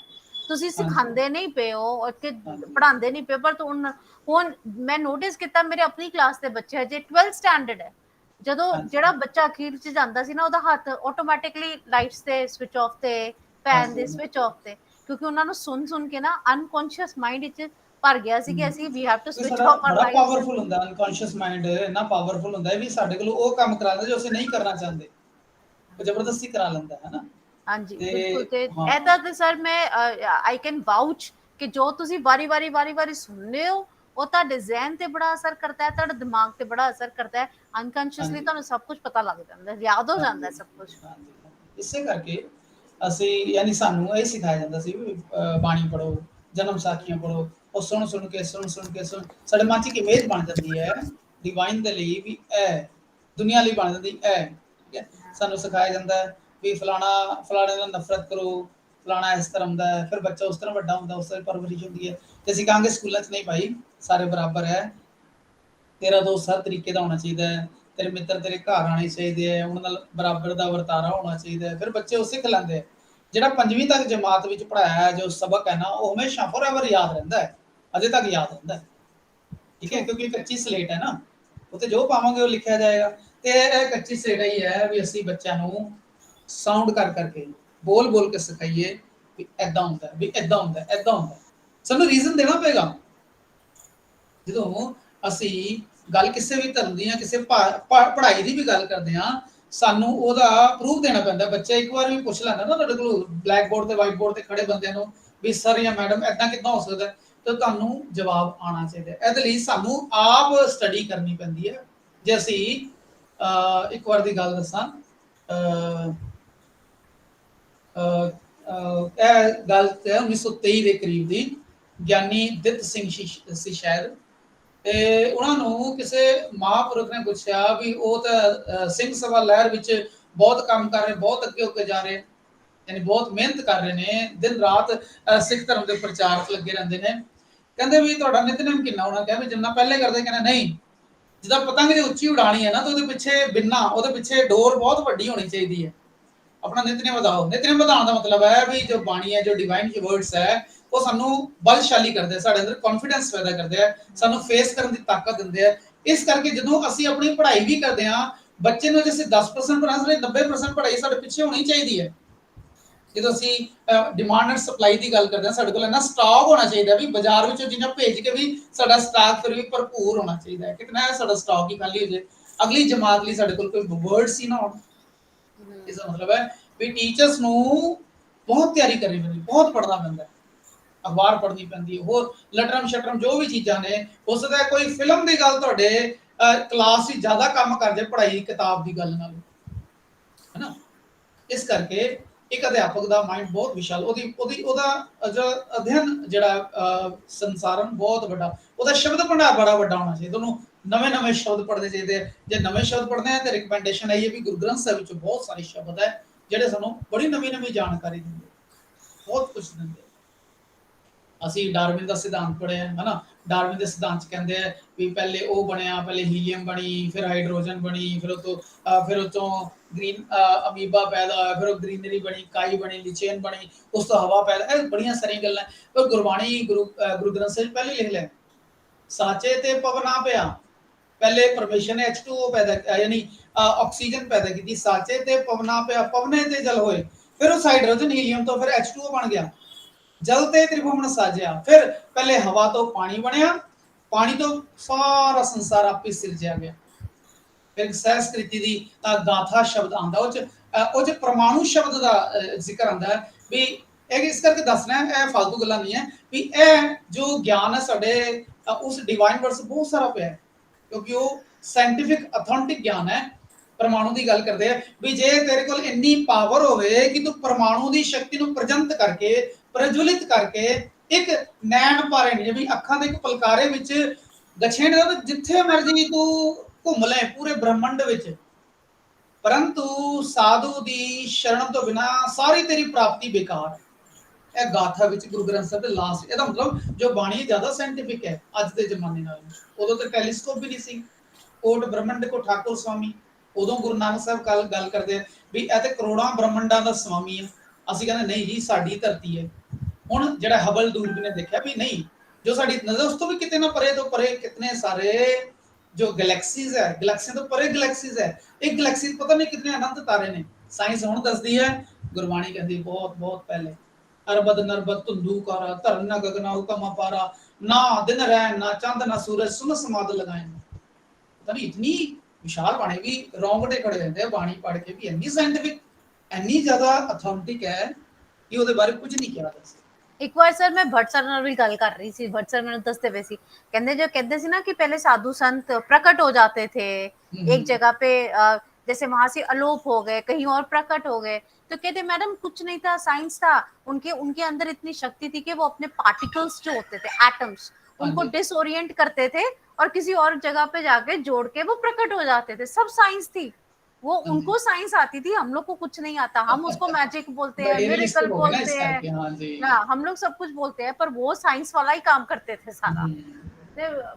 ਤੁਸੀਂ हाँ जी, ਸਿਖਾਉਂਦੇ ਨਹੀਂ ਪਏ ਹੋ ਕਿ हाँ जी, ਪੜ੍ਹਾਉਂਦੇ ਨਹੀਂ ਪਏ, ਪਰ ਹੁਣ ਮੈਂ ਨੋਟਿਸ ਕੀਤਾ ਮੇਰੇ ਆਪਣੀ ਕਲਾਸ ਦੇ ਬੱਚੇ ਹਜੇ 12th ਸਟੈਂਡਰਡ ਹੈ, ਜਦੋਂ हाँ जी, ਜਿਹੜਾ ਬੱਚਾ ਅਖੀਰ ਚ ਜਾਂਦਾ ਸੀ ਨਾ, ਉਹਦਾ ਹੱਥ ਆਟੋਮੈਟਿਕਲੀ ਲਾਈਟਸ ਤੇ ਸਵਿਚ ਆਫ ਤੇ हाँ ਫੈਨ ਦੇ जी। ਸਵਿਚ ਆਫ ਤੇ, ਕਿਉਂਕਿ ਉਹਨਾਂ ਨੂੰ ਸੁਣ ਕੇ ਨਾ ਅਨਕੌਂਸ਼ੀਅਸ ਮਾਈਂਡ ਵਿੱਚ ਭਰ ਗਿਆ ਸੀ ਕਿ ਅਸੀਂ ਵੀ ਹੈਵ ਟੂ ਸਵਿਚ ਸਾਡਾ ਆਫ ਆਰ ਬੜਾ ਲਾਈਟਸ। ਪਾਵਰਫੁਲ ਹੁੰਦਾ ਅਨਕੌਂਸ਼ੀਅਸ ਮਾਈਂਡ, ਇੰਨਾ ਪਾਵਰਫੁਲ ਹੁੰਦਾ ਹੈ ਵੀ ਸਾਡੇ ਕੋਲ ਉਹ ਕੰਮ ਕਰਾਉਂਦਾ ਜੋ ਅਸੀਂ ਨਹੀਂ ਕਰਨਾ ਚਾਹੁੰਦੇ, ਉਹ ਜ਼ਬਰਦਸਤੀ ਕਰਾ ਲੈਂਦਾ ਹੈ ਨਾ। ਹਾਂਜੀ ਤੇ ਬਿਲਕੁਲ। ਤੇ ਹਾਂ, ਇਹਦਾ ਤੇ ਸਰ ਮੈਂ ਆਈ ਕੈਨ ਵਾਊਚ ਕਿ ਜੋ ਤੁਸੀਂ ਵਾਰੀ ਵਾਰੀ ਸੁਣਦੇ ਹੋ, ਉਹ ਤੁਹਾਡੇ ਜ਼ਿਹਨ ਤੇ ਬੜਾ ਅਸਰ ਕਰਦਾ ਹੈ, ਤੁਹਾਡੇ ਦਿਮਾਗ ਤੇ ਬੜਾ ਅਸਰ ਕਰਦਾ ਹੈ। ਅਨਕੌਂਸ਼ੀਅਸਲੀ ਹਾਂਜੀ, ਤੁਹਾਨੂੰ ਸਭ ਕੁਝ ਪਤਾ ਲੱਗ ਜਾਂਦਾ ਹੈ, ਯਾਦ ਹੋ ਜਾਂਦਾ ਹੈ ਹਾਂਜੀ, ਸਭ ਕੁਝ। ਹਾਂਜੀ। ਇਸੇ ਕਰਕੇ ਅਸੀਂ ਯਾਨੀ ਸਾਨੂੰ ਇਹ ਸਿਖਾਇਆ ਜਾਂਦਾ ਸੀ ਵੀ ਬਾਣੀ ਪੜੋ, ਜਨਮ ਸਾਖੀਆਂ ਪੜੋ, ਉਹ ਸੁਣ ਕੇ ਸਾਡੇ ਮਨ 'ਚ ਇੱਕ ਇਮੇਜ ਬਣ ਜਾਂਦੀ ਹੈ ਡਿਵਾਈਨ ਦੇ ਲਈ ਵੀ ਇਹ ਦੁਨੀਆ ਲਈ ਬਣ ਜਾਂਦੀ ਇਹ, ਠੀਕ ਹੈ। ਸਾਨੂੰ ਸਿਖਾਇਆ ਜਾਂਦਾ ਹੈ ਵੀ ਫਲਾਣੇ ਨਾਲ ਨਫ਼ਰਤ ਕਰੋ, ਫਲਾਣਾ ਇਸ ਧਰਮ ਦਾ ਹੈ, ਫਿਰ ਬੱਚਾ ਉਸ ਤਰ੍ਹਾਂ ਵੱਡਾ ਹੁੰਦਾ, ਉਸ ਤਰ੍ਹਾਂ ਪਰਵਰਿਸ਼ ਹੁੰਦੀ ਹੈ। ਤੇ ਅਸੀਂ ਕਹਾਂਗੇ ਸਕੂਲਾਂ 'ਚ ਨਹੀਂ ਭਾਈ, ਸਾਰੇ ਬਰਾਬਰ ਹੈ, ਤੇਰਾ ਦੋਸਤ ਹਰ ਤਰੀਕੇ ਦਾ ਹੋਣਾ ਚਾਹੀਦਾ ਹੈ, ਤੇਰੇ ਮਿੱਤਰ ਤੇਰੇ ਘਰ ਆਣੇ ਚਾਹੀਦੇ ਹੈ, ਉਹਨਾਂ ਨਾਲ ਬਰਾਬਰ ਦਾ ਵਰਤਾਰਾ ਹੋਣਾ ਚਾਹੀਦਾ ਹੈ। ਫਿਰ ਬੱਚੇ ਉਹ ਸਿੱਖ ਲੈਂਦੇ ਆ। ਜਿਹੜਾ 5ਵੀਂ ਤੱਕ ਜਮਾਤ ਵਿੱਚ ਪੜਾਇਆ ਜੋ ਸਬਕ ਹੈ ਨਾ, ਉਹ ਹਮੇਸ਼ਾ ਫੋਰਐਵਰ ਯਾਦ ਰਹਿੰਦਾ ਹੈ, ਅਜੇ ਤੱਕ ਯਾਦ ਰਹਿੰਦਾ ਹੈ, ਠੀਕ ਹੈ, ਟਰੂ। ਕਿਉਂਕਿ ਕੱਚੀ ਸਲੇਟ ਹੈ ਨਾ, ਉੱਤੇ ਜੋ ਪਾਵਾਂਗੇ ਉਹ ਲਿਖਿਆ ਜਾਏਗਾ। ਤੇ ਇਹ ਕੱਚੀ ਸਲੇਟ ਹੀ ਹੈ ਵੀ ਅਸੀਂ ਬੱਚਿਆਂ ਨੂੰ ਸਾਊਂਡ ਕਰਕੇ ਬੋਲ ਕੇ ਸਿਖਾਈਏ ਵੀ ਐਦਾਂ ਹੁੰਦਾ, ਵੀ ਐਦਾਂ ਹੁੰਦਾ, ਐਦਾਂ ਹੁੰਦਾ। ਸਾਨੂੰ ਰੀਜ਼ਨ ਦੇਣਾ ਪਏਗਾ। ਜਦੋਂ ਅਸੀਂ ਗੱਲ ਕਿਸੇ ਵੀ ਧਰਮ ਦੀ ਜਾਂ ਕਿਸੇ ਪੜ੍ਹਾਈ ਦੀ ਵੀ ਗੱਲ ਕਰਦੇ ਹਾਂ, ਸਾਨੂੰ ਉਹਦਾ ਪ੍ਰੂਫ ਦੇਣਾ ਪੈਂਦਾ। ਬੱਚਾ ਇੱਕ ਵਾਰ ਵੀ ਪੁੱਛ ਲੈਂਦਾ ਨਾ ਤੁਹਾਡੇ ਕੋਲ ਬਲੈਕ ਬੋਰਡ ਤੇ ਵਾਈਟ ਬੋਰਡ ਤੇ ਖੜੇ ਬੰਦਿਆਂ ਨੂੰ ਵੀ ਸਰ ਜਾਂ ਮੈਡਮ ਐਦਾਂ ਕਿੱਦਾਂ ਹੋ ਸਕਦਾ, ਤਾਂ ਤੁਹਾਨੂੰ ਜਵਾਬ ਆਉਣਾ ਚਾਹੀਦਾ। ਇਹਦੇ ਲਈ ਸਾਨੂੰ ਆਪ ਸਟੱਡੀ ਕਰਨੀ ਪੈਂਦੀ ਹੈ। ਜੇ ਅਸੀਂ ਇੱਕ ਵਾਰ ਦੀ ਗੱਲ ਦੱਸਾਂ, ਇਹ ਗੱਲ ਹੈ 1923 ਦੇ ਕਰੀਬ ਦੀ, ਗਿਆਨੀ ਦਿੱਤ ਸਿੰਘ ਸੀ ਸ਼ਾਇਦ, ਤੇ ਉਹਨਾਂ ਨੂੰ ਕਿਸੇ ਮਹਾਂਪੁਰਖ ਨੇ ਪੁੱਛਿਆ ਵੀ ਉਹ ਤਾਂ ਸਿੰਘ ਸਭਾ ਲਹਿਰ ਵਿੱਚ ਬਹੁਤ ਕੰਮ ਕਰ ਰਹੇ, ਬਹੁਤ ਅੱਗੇ ਹੋ ਕੇ ਜਾ ਰਹੇ, ਯਾਨੀ ਬਹੁਤ ਮਿਹਨਤ ਕਰ ਰਹੇ ਨੇ, ਦਿਨ ਰਾਤ ਸਿੱਖ ਧਰਮ ਦੇ ਪ੍ਰਚਾਰ 'ਚ ਲੱਗੇ ਰਹਿੰਦੇ ਨੇ। ਕਹਿੰਦੇ ਵੀ ਤੁਹਾਡਾ ਨਿਤਨੇਮ ਕਿੰਨਾ ਹੋਣਾ? ਕਿਹਾ ਵੀ ਜਿੰਨਾ ਪਹਿਲੇ ਕਰਦੇ। ਕਹਿੰਦਾ ਨਹੀਂ, ਜਿੱਦਾਂ ਪਤੰਗ ਦੀ ਉੱਚੀ ਉਡਾਣੀ ਹੈ ਨਾ, ਤਾਂ ਉਹਦੇ ਪਿੱਛੇ ਬਿੰਨਾ, ਉਹਦੇ ਪਿੱਛੇ ਡੋਰ ਬਹੁਤ ਵੱਡੀ ਹੋਣੀ ਚਾਹੀਦੀ ਹੈ। ਆਪਣਾ ਨਿਤਨੇਮ ਵਧਾਓ। ਨਿਤਨੇਮ ਵਧਾਉਣ ਦਾ ਮਤਲਬ ਹੈ ਵੀ ਜੋ ਬਾਣੀ ਹੈ, ਜੋ ਡਿਵਾਈਨ ਵਰਡਸ ਹੈ, ਉਹ ਸਾਨੂੰ ਬਲਸ਼ਾਲੀ ਕਰਦੇ, ਸਾਡੇ ਅੰਦਰ ਕੌਨਫੀਡੈਂਸ ਪੈਦਾ ਕਰਦੇ ਆ, ਸਾਨੂੰ ਫੇਸ ਕਰਨ ਦੀ ਤਾਕਤ ਦਿੰਦੇ ਆ। ਇਸ ਕਰਕੇ ਜਦੋਂ ਅਸੀਂ ਆਪਣੀ ਪੜ੍ਹਾਈ ਵੀ ਕਰਦੇ ਹਾਂ, ਬੱਚੇ ਨੂੰ ਜੇ ਅਸੀਂ 10% ਪੜ੍ਹਾਉਣਾ, ਸਾਡੇ 90% ਪੜ੍ਹਾਈ ਸਾਡੇ ਪਿੱਛੇ ਹੋਣੀ ਚਾਹੀਦੀ ਹੈ। ਜਦੋਂ ਅਸੀਂ ਡਿਮਾਂਡ ਐਂਡ ਸਪਲਾਈ ਦੀ ਗੱਲ ਕਰਦੇ ਹਾਂ, ਸਾਡੇ ਕੋਲ ਇੰਨਾ ਸਟਾਕ ਹੋਣਾ ਚਾਹੀਦਾ ਵੀ ਬਾਜ਼ਾਰ ਵਿੱਚੋਂ ਚੀਜ਼ਾਂ ਭੇਜ ਕੇ ਵੀ ਸਾਡਾ ਸਟਾਕ ਫਿਰ ਵੀ ਭਰਪੂਰ ਹੋਣਾ ਚਾਹੀਦਾ ਹੈ। ਕਿਤਨਾ ਹੈ ਸਾਡਾ ਸਟਾਕ ਹੀ ਖਾਲੀ ਹੋ ਜਾਏ, ਅਗਲੀ ਜਮਾਤ ਲਈ ਸਾਡੇ ਕੋਲ ਕੋਈ ਵਰਡਸ ਹੀ ਨਾ ਹੋਣ। इसका मतलब है भी टीचर्स ਨੂੰ ਬਹੁਤ ਤਿਆਰੀ ਕਰਨੀ ਪੈਂਦੀ, ਬਹੁਤ ਪੜ੍ਹਨਾ ਪੈਂਦਾ, ਅਖਬਾਰ ਪੜ੍ਹਨੀ ਪੈਂਦੀ, ਹੋਰ ਲਟਰਮ ਸ਼ਟਰਮ ਜੋ ਵੀ ਚੀਜ਼ਾਂ ਨੇ। ਹੋ ਸਕਦਾ ਕੋਈ ਫਿਲਮ ਦੀ ਗੱਲ ਤੁਹਾਡੇ ਕਲਾਸ ਵਿੱਚ ਜ਼ਿਆਦਾ ਕੰਮ ਕਰ ਜਾਏ ਪੜ੍ਹਾਈ ਕਿਤਾਬ ਦੀ ਗੱਲ ਨਾਲ, ਹੈ ਨਾ। ਇਸ ਕਰਕੇ ਇੱਕ ਅਧਿਆਪਕ ਦਾ ਮਾਈਂਡ ਬਹੁਤ ਵਿਸ਼ਾਲ, ਉਹਦਾ ਅਧਿਐਨ ਜਿਹੜਾ ਸੰਸਾਰਨ ਬਹੁਤ ਵੱਡਾ, ਉਹਦਾ ਸ਼ਬਦ ਭੰਡਾਰ ਬੜਾ ਵੱਡਾ ਹੋਣਾ ਚਾਹੀਦਾ। ਉਹਨੂੰ ਨਵੇਂ ਸ਼ਬਦ ਪੜ੍ਹਨੇ ਚਾਹੀਦੇ ਆ। ਜੇ ਨਵੇਂ ਸ਼ਬਦ ਪੜ੍ਹਨੇ ਆ ਤਾਂ ਰਿਕਮੈਂਡੇਸ਼ਨ ਆਈ ਹੈ ਵੀ ਗੁਰੂ ਗ੍ਰੰਥ ਸਾਹਿਬ ਵਿੱਚ ਬਹੁਤ ਸਾਰੇ ਸ਼ਬਦ ਹੈ ਜਿਹੜੇ ਸਾਨੂੰ ਬੜੀ ਨਵੀਂ ਜਾਣਕਾਰੀ ਦਿੰਦੇ, ਬਹੁਤ ਕੁਝ ਦਿੰਦੇ। ਅਸੀਂ ਡਾਰਵਿਨ ਦਾ ਸਿਧਾਂਤ ਪੜ੍ਹਿਆ ਹੈ ਨਾ। ਡਾਰਵਿਨ ਦੇ ਸਿਧਾਂਤ 'ਚ ਕਹਿੰਦੇ ਆ ਵੀ ਪਹਿਲੇ ਉਹ ਬਣਿਆ, ਪਹਿਲੇ ਹੀਲੀਅਮ ਬਣੀ, ਫਿਰ ਹਾਈਡਰੋਜਨ ਬਣੀ, ਫਿਰ ਉਹ ਤੋਂ ਗ੍ਰੀਨ ਅਮੀਬਾ ਪੈਦਾ ਹੋਇਆ, ਫਿਰ ਉਹ ਗ੍ਰੀਨਰੀ ਬਣੀ, ਕਾਈ ਬਣੀ, ਲਿਚੇਨ ਬਣੀ, ਉਸ ਤੋਂ ਹਵਾ ਪੈਦਾ। ਇਹ ਬੜੀਆਂ ਸਾਰੀਆਂ ਗੱਲਾਂ ਪਰ ਗੁਰਬਾਣੀ ਗੁਰੂ ਗ੍ਰੰਥ ਸਾਹਿਬ ਪਹਿਲੇ ਲਿਖ ਲਿਆ, ਸਾਚੇ ਤੇ ਪਵਨਾ ਪਿਆ। ਪਹਿਲੇ ਪਰਮੇਸ਼ਰ ਨੇ H2O ਪੈਦਾ ਯਾਨੀ ਆਕਸੀਜਨ ਪੈਦਾ ਕੀਤੀ, ਸਾਚੇ ਤੇ ਪਵਨਾ ਪਿਆ, ਪਵਨੇ ਤੇ ਜਲ ਹੋਏ, ਫਿਰ ਉਸ ਹਾਈਡਰੋਜਨ ਹੀਲੀਅਮ ਤੋਂ ਫਿਰ H2O ਬਣ ਗਿਆ, ਜਲ ਤੇ ਤ੍ਰਿਭੁਵਨ ਸਾਜਿਆ, ਫਿਰ ਪਹਿਲੇ ਹਵਾ ਤੋਂ ਪਾਣੀ ਬਣਿਆ, ਪਾਣੀ ਤੋਂ ਸਾਰਾ ਸੰਸਾਰ ਆਪੇ ਸਿਰਜਿਆ ਗਿਆ। ਫਿਰ ਸੰਸਕ੍ਰਿਤੀ ਦੀ ਗਾਥਾ ਸ਼ਬਦ ਆਂਦਾ, ਉਹ ਚ ਪਰਮਾਣੂ ਸ਼ਬਦ ਦਾ ਜ਼ਿਕਰ ਆਂਦਾ ਹੈ ਵੀ ਇਹ ਇਸ ਕਰਕੇ ਦੱਸਣਾ ਇਹ ਫालतू ਗੱਲਾਂ ਨਹੀਂ ਹੈ ਵੀ ਇਹ ਜੋ ਗਿਆਨ ਹੈ ਸਾਡੇ ਉਸ ਡਿਵਾਈਨ ਵਰਡ 'ਚ ਬਹੁਤ ਸਾਰਾ ਪਿਆ ਹੈ, ਕਿਉਂਕਿ ਉਹ ਸਾਇੰਟਿਫਿਕ ਅਥੈਂਟਿਕ ਗਿਆਨ ਹੈ। ਪਰਮਾਣੂ ਦੀ ਗੱਲ ਕਰਦੇ ਆ ਵੀ ਜੇ ਤੇਰੇ ਕੋਲ ਇੰਨੀ ਪਾਵਰ ਹੋਵੇ ਕਿ ਤੂੰ ਪਰਮਾਣੂ ਦੀ ਸ਼ਕਤੀ ਨੂੰ ਪ੍ਰਜੰਤ ਕਰਕੇ, ਪ੍ਰਜਵਲਿਤ ਕਰਕੇ ਇੱਕ ਨੈਣ ਪਾਰੇ ਨਹੀਂ ਜਿਵੇਂ ਅੱਖਾਂ ਦੇ ਇੱਕ ਪਲਕਾਰੇ ਵਿੱਚ ਗਛੇਣ ਜਿੱਥੇ ਮਰਜ਼ੀ ਤੂੰ ਘੁੰਮ ਲੈ ਪੂਰੇ ਬ੍ਰਹਮੰਡ ਵਿੱਚ, ਪਰੰਤੂ ਸਾਧੂ ਦੀ ਸ਼ਰਨ ਤੋਂ ਬਿਨਾ ਸਾਰੀ ਤੇਰੀ ਪ੍ਰਾਪਤੀ ਬੇਕਾਰ। ਇਹ ਗਾਥਾ ਵਿੱਚ ਗੁਰੂ ਗ੍ਰੰਥ ਸਾਹਿਬ ਦੇ ਲਾਸਟ, ਇਹਦਾ ਮਤਲਬ ਜੋ ਬਾਣੀ ਜ਼ਿਆਦਾ ਸਾਇੰਟਿਫਿਕ ਹੈ ਅੱਜ ਦੇ ਜ਼ਮਾਨੇ ਨਾਲ। ਉਦੋਂ ਤਾਂ ਟੈਲੀਸਕੋਪ ਵੀ ਨਹੀਂ ਸੀ। ਕੋਟ ਬ੍ਰਹਮੰਡ ਕੋ ਠਾਕੁਰ ਸਵਾਮੀ, ਉਦੋਂ ਗੁਰੂ ਨਾਨਕ ਸਾਹਿਬ ਗੱਲ ਕਰਦੇ ਵੀ ਇਹ ਤੇ ਕਰੋੜਾਂ ਬ੍ਰਹਮੰਡਾਂ ਦਾ ਸਵਾਮੀ ਹੈ। ਅਸੀਂ ਕਹਿੰਦੇ ਨਹੀਂ ਜੀ ਸਾਡੀ ਧਰਤੀ ਹੈ। ਹੁਣ ਜਿਹੜਾ ਹਬਲ ਦੂਰਬੀਨ ਨੇ ਦੇਖਿਆ ਵੀ ਨਹੀਂ, ਜੋ ਸਾਡੀ ਨਜ਼ਰ ਉਸ ਤੋਂ ਵੀ ਕਿਤੇ ਨਾ ਪਰੇ ਤੋਂ ਪਰੇ ਕਿਤਨੇ ਸਾਰੇ ਜੋ ਗੈਲੈਕਸੀਜ਼ ਹੈ, ਗੈਲੈਕਸੀਆਂ ਤੋਂ ਪਰੇ ਗੈਲੈਕਸੀਜ਼ ਹੈ। ਇੱਕ ਗੈਲੈਕਸੀ ਪਤਾ ਨਹੀਂ ਕਿਤਨੇ ਅਨੰਤ ਤਾਰੇ ਨੇ। ਸਾਇੰਸ ਹੁਣ ਦੱਸਦੀ ਹੈ, ਗੁਰਬਾਣੀ ਕਹਿੰਦੀ ਬਹੁਤ ਬਹੁਤ ਪਹਿਲੇ ਅਰਬਦ ਨਰਬਦ ਧੁੰਦੂ ਕਾਰਾ ਧਰਨ ਨਾ ਗਗਨਾ ਹੁਕਮ ਅਪਾਰਾ, ਨਾ ਦਿਨ ਰਹਿ ਨਾ ਚੰਦ ਨਾ ਸੂਰਜ ਸੁਨ ਸਮਾਦ ਲਗਾਏ। ਪਤਾ ਨਹੀਂ ਇਤਨੀ ਵਿਸ਼ਾਲ ਬਾਣੀ ਵੀ ਰੌਂਗਟੇ ਖੜੇ ਹੁੰਦੇ ਆ ਬਾਣੀ ਪੜ੍ਹ ਕੇ ਵੀ ਇੰਨੀ ਸਾਇੰਟਿਫਿਕ, ਇੰਨੀ ਜ਼ਿਆਦਾ ਅਥੈਂਟਿਕ ਹੈ ਕਿ ਉਹਦੇ ਬਾਰੇ ਕੁਝ ਨਹੀਂ ਕਿਹਾ ਜਾ ਸਕਦਾ। ਇੱਕ ਵਾਰ ਸਰ ਮੈਂ ਭੱਟ ਸਰ ਨਾਲ ਵੀ ਗੱਲ ਕਰ रही थी, भट्ट सर ਮੈਨੂੰ ਦੱਸਦੇ ਪਏ ਸੀ, कहते सी ना कि पहले साधु संत प्रकट हो जाते थे एक जगह पे, जैसे वहां से अलोप हो गए, कहीं और प्रकट हो गए, तो कहते मैडम कुछ नहीं था, साइंस था। उनके अंदर इतनी शक्ति थी कि वो अपने पार्टिकल्स जो होते थे, एटम्स, उनको डिसोरिएंट करते थे और किसी और जगह पे जाके जोड़ के वो प्रकट हो जाते थे। सब साइंस थी वो, उनको साइंस आती थी, हम लोग को कुछ नहीं आता। हम उसको मैजिक बोलते हैं, मिरेकल बोलते हैं, हाँ हम लोग सब कुछ बोलते हैं, पर वो साइंस वाला ही काम करते थे सारा।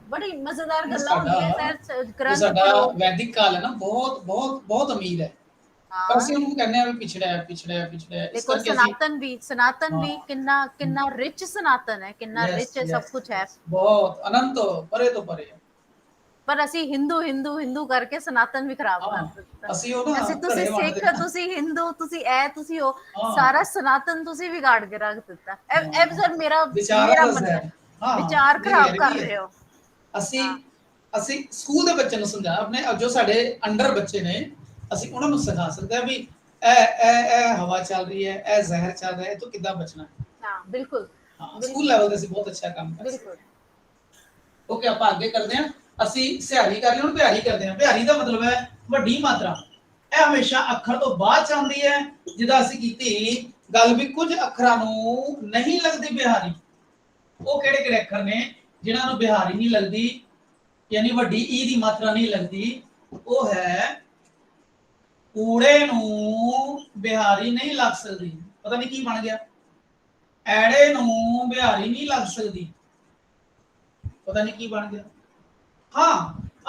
बड़ी मजेदार गल्ला होती है सर। ग्रंथ पढ़ो, वैदिक काल है ना, बहुत बहुत बहुत अमीर है, पर ਅਸੀਂ ਉਹਨੂੰ ਕਹਿੰਦੇ ਆ ਵੀ ਪਿਛੜਿਆ। देखो सनातन भी किन्ना रिच सनातन है, किन्ना रिच है, सब कुछ है, बहुत अनंत परे तो परे। पर ਅਸੀਂ ਹਿੰਦੂ ਕਰਕੇ ਸਨਾਤਨ ਵੀ ਖਰਾਬ ਕਰ ਦਿੱਤਾ। ਅਸੀਂ ਉਹ ਨਾ ਤੁਸੀਂ ਸਿੱਖ, ਤੁਸੀਂ ਹਿੰਦੂ, ਤੁਸੀਂ ਉਹ ਸਾਰਾ ਸਨਾਤਨ ਤੁਸੀਂ ਵਿਗਾੜ ਕੇ ਰੱਖ ਦਿੱਤਾ। ਇਹ ਸਰ ਮੇਰਾ ਮਤਲਬ ਵਿਚਾਰ ਖਰਾਬ ਕਰ ਰਹੇ ਹੋ। ਅਸੀਂ ਸਕੂਲ ਦੇ ਬੱਚਿਆਂ ਨੂੰ ਸਮਝਾ, ਆਪਣੇ ਜੋ ਸਾਡੇ ਅੰਡਰ ਬੱਚੇ ਨੇ, ਅਸੀਂ ਉਹਨਾਂ ਨੂੰ ਸਿਖਾ ਸਕਦੇ ਆ ਵੀ ਇਹ ਹਵਾ ਚੱਲ ਰਹੀ ਹੈ, ਇਹ ਜ਼ਹਿਰ ਚੱਲ ਰਿਹਾ ਹੈ, ਤੋਂ ਕਿੱਦਾਂ ਬਚਣਾ। ਹਾਂ ਬਿਲਕੁਲ, ਸਕੂਲ ਲੈਵਲ ਤੇ ਅਸੀਂ ਬਹੁਤ ਅੱਛਾ ਕੰਮ ਕਰ ਸਕਦੇ। ਓਕੇ, ਆਪਾਂ ਅੱਗੇ ਕਰਦੇ ਹਾਂ। ਅਸੀਂ ਸਿਹਾਰੀ ਕਰ ਲਈ, ਹੁਣ ਬਿਹਾਰੀ ਕਰਦੇ ਹਾਂ। ਬਿਹਾਰੀ ਦਾ ਮਤਲਬ ਹੈ ਵੱਡੀ ਮਾਤਰਾ। ਇਹ ਹਮੇਸ਼ਾ ਅੱਖਰ ਤੋਂ ਬਾਅਦ ਚ ਆਉਂਦੀ ਹੈ। ਜਿੱਦਾਂ ਅਸੀਂ ਕੀਤੀ ਗੱਲ ਵੀ ਕੁਝ ਅੱਖਰਾਂ ਨੂੰ ਨਹੀਂ ਲੱਗਦੀ ਬਿਹਾਰੀ। ਉਹ ਕਿਹੜੇ ਕਿਹੜੇ ਅੱਖਰ ਨੇ ਜਿਨ੍ਹਾਂ ਨੂੰ ਬਿਹਾਰੀ ਨਹੀਂ ਲੱਗਦੀ, ਯਾਨੀ ਵੱਡੀ ਈ ਦੀ ਮਾਤਰਾ ਨਹੀਂ ਲੱਗਦੀ? ਉਹ ਹੈ ਊੜੇ ਨੂੰ ਬਿਹਾਰੀ ਨਹੀਂ ਲੱਗ ਸਕਦੀ। ਪਤਾ ਨਹੀਂ ਕੀ ਬਣ ਗਿਆ। ਐੜੇ ਨੂੰ ਬਿਹਾਰੀ ਨਹੀਂ ਲੱਗ ਸਕਦੀ, ਪਤਾ ਨਹੀਂ ਕੀ ਬਣ ਗਿਆ। हाँ,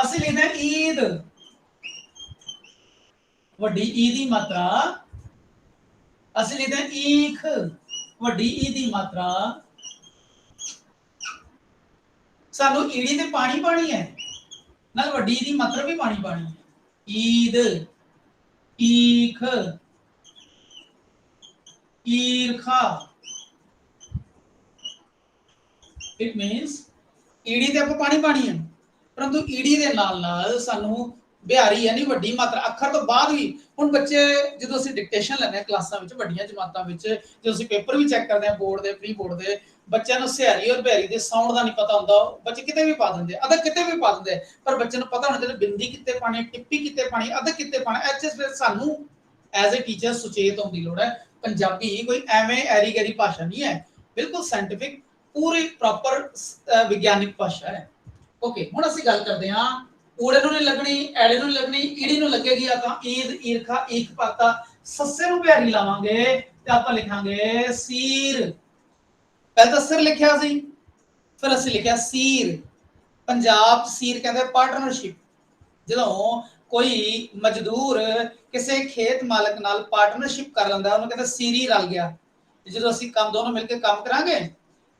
ਅਸੀਂ ਲਿਖਦੇ ਹਾਂ ਈਦ, ਵੱਡੀ ਈ ਦੀ ਮਾਤਰਾ। ਅਸੀਂ ਲਿਖਦੇ ਹਾਂ ਈਖ, ਵੱਡੀ ਈ ਦੀ ਮਾਤਰਾ। ਸਾਨੂੰ ਈੜੀ ਤੇ ਪਾਣੀ ਹੈ, ਨਾਲ ਵੱਡੀ ਈ ਦੀ ਮਾਤਰਾ ਵੀ ਪਾਣੀ ਹੈ। ਈਦ, ਈਖ, ਈਰਖਾ। ਇਟ ਮੀਨਸ ਈੜੀ ਤੇ ਆਪਾਂ ਪਾਣੀ ਹੈ, परंतु ईडी ਦੇ ਨਾਲ ਸਾਨੂੰ ਬਿਹਾਰੀ ਯਾਨੀ ਵੱਡੀ ਮਾਤਰਾ ਅੱਖਰ ਤੋਂ ਬਾਅਦ ਵੀ। ਹੁਣ ਬੱਚੇ ਜਦੋਂ ਅਸੀਂ ਡਿਕਟੇਸ਼ਨ ਲੈਂਦੇ ਆ ਕਲਾਸਾਂ ਵਿੱਚ, ਵੱਡੀਆਂ ਜਮਾਤਾਂ ਵਿੱਚ, ਜਦੋਂ ਅਸੀਂ ਪੇਪਰ ਵੀ ਚੈੱਕ ਕਰਦੇ ਆ ਬੋਰਡ ਦੇ, ਪ੍ਰੀ ਬੋਰਡ ਦੇ, ਬੱਚਿਆਂ ਨੂੰ ਸਿਹਾਰੀ ਔਰ ਬਿਹਾਰੀ ਦੇ ਸਾਊਂਡ ਦਾ ਨਹੀਂ ਪਤਾ ਹੁੰਦਾ। ਬੱਚੇ ਕਿਤੇ ਵੀ ਪਾ ਦਿੰਦੇ, ਅਦਕ ਕਿਤੇ ਵੀ ਪਾ ਦਿੰਦੇ, ਪਰ ਬੱਚੇ ਨੂੰ ਪਤਾ ਹੋਣਾ ਚਾਹੀਦਾ ਬਿੰਦੀ ਕਿੱਥੇ ਪਾਣੀ, ਟਿੱਪੀ ਕਿੱਥੇ ਪਾਣੀ, ਅਦਕ ਕਿੱਥੇ ਪਾਣਾ। ਐਚ ਸਾਨੂੰ ਐਜ਼ ਅ ਟੀਚਰ ਸੁਚੇਤ ਹੋਣ ਦੀ ਲੋੜ ਹੈ। ਪੰਜਾਬੀ ਕੋਈ ਐਵੇਂ ਐਰੀ ਗੈਰੀ ਭਾਸ਼ਾ ਨਹੀਂ ਹੈ, ਬਿਲਕੁਲ ਸਾਇੰਟਿਫਿਕ, ਪੂਰੀ ਪ੍ਰੋਪਰ ਵਿਗਿਆਨਿਕ ਭਾਸ਼ਾ ਹੈ। ਓਕੇ, ਹੁਣ ਅਸੀਂ ਗੱਲ ਕਰਦੇ ਹਾਂ ਊੜੇ ਨੂੰ ਨਹੀਂ ਲੱਗਣੀ, ਐੜੇ ਨੂੰ ਨਹੀਂ ਲੱਗਣੀ, ਈੜੀ ਨੂੰ ਲੱਗੇਗੀ। ਆਪਾਂ ਈਦ, ਈਰਖਾ, ਈਖ ਪਾਤਾ। ਸੱਸੇ ਨੂੰ ਬਿਹਾਰੀ ਲਾਵਾਂਗੇ ਤੇ ਆਪਾਂ ਲਿਖਾਂਗੇ ਸੀਰ। पहले तो सिर लिखिया सी, फिर असीं लिखिया सीर। पंजाब सीर कहते पार्टनरशिप। ਜਦੋਂ ਕੋਈ ਮਜ਼ਦੂਰ ਕਿਸੇ ਖੇਤ ਮਾਲਕ ਨਾਲ ਪਾਰਟਨਰਸ਼ਿਪ ਕਰ ਲੈਂਦਾ ਉਹਨੂੰ ਕਹਿੰਦੇ ਸੀਰੀ ਰਲ ਗਿਆ। ਜਦੋਂ ਅਸੀਂ ਕੰਮ ਦੋਨੋਂ ਮਿਲ ਕੇ ਕੰਮ ਕਰਾਂਗੇ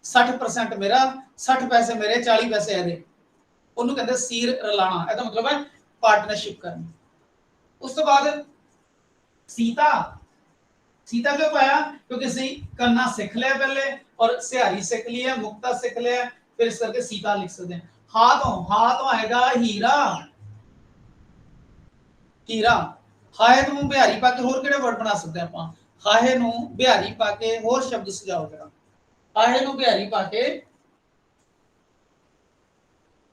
60% ਮੇਰਾ 60 ਪੈਸੇ ਮੇਰੇ 40 ਪੈਸੇ ਇਹਦੇ, ਉਹਨੂੰ ਕਹਿੰਦੇ ਸੀਰ ਰਲਾਣਾ। ਇਹਦਾ ਮਤਲਬ ਹੈ ਪਾਰਟਨਰਸ਼ਿਪ ਕਰਨੀ। ਉਸ ਤੋਂ ਬਾਅਦ सीता, सीता क्यों पाया? क्योंकि सी करना सीख लिया पहले और सिहारी सीख लिया, मुक्ता सीख लिया, फिर इस करके सीता लिख सकते हैं। हाथों आएगा हीरा, हीरा। हाहे नूं बिहारी पा के होर किहड़े वर्ड बना सकते हैं आपां? हाहे नूं बिहारी पा के होर शब्द सुझाओ जरा। हाहे नूं बिहारी पा के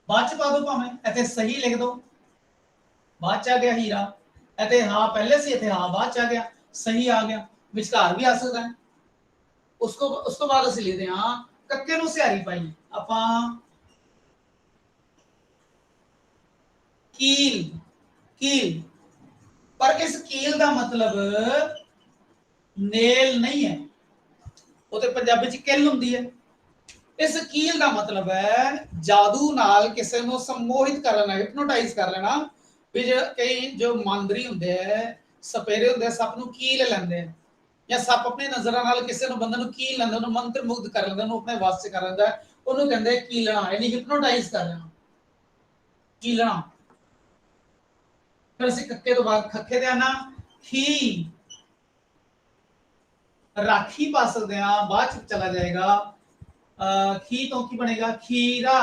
बाद च पा दो, भावें इत्थे सही लिख दो, बाद च आ गया हीरा। इत्थे हाँ पहले से, इत्थे हाँ बाद च आ गया, सही आ गया, विचकार भी आ सकता है। उसको बाद असं लिखते हाँ कक्के नूं सिहारी पाई आपां कील, कील। पर इस कील का मतलब नेल नहीं है, वो तो पंजाबी च किल हुंदी है। इस कील का मतलब है जादू नाल किसी नूं सम्मोहित कर लेना, हिप्नोटाइज कर लेना। भी जो कई जो मांदरी हुंदे है, सपेरे हुंदे, सप नूं कील लैंदे हैं, या सप अपनी नज़रां नाल किसी नूं बंदे नूं कील लैंदा, उहनूं मंत्र मुग्ध कर लैंदा, उहनूं अपने वस च कर लैंदा, उहनूं कहंदे कीलना, यानी हिप्नोटाइज कर लेना, कीलना। फिर असीं कक्के तो बाद खक्के ते आना खी, राखी पा सकते हैं, बाद च चला जाएगा। खी तो की बनेगा खीरा।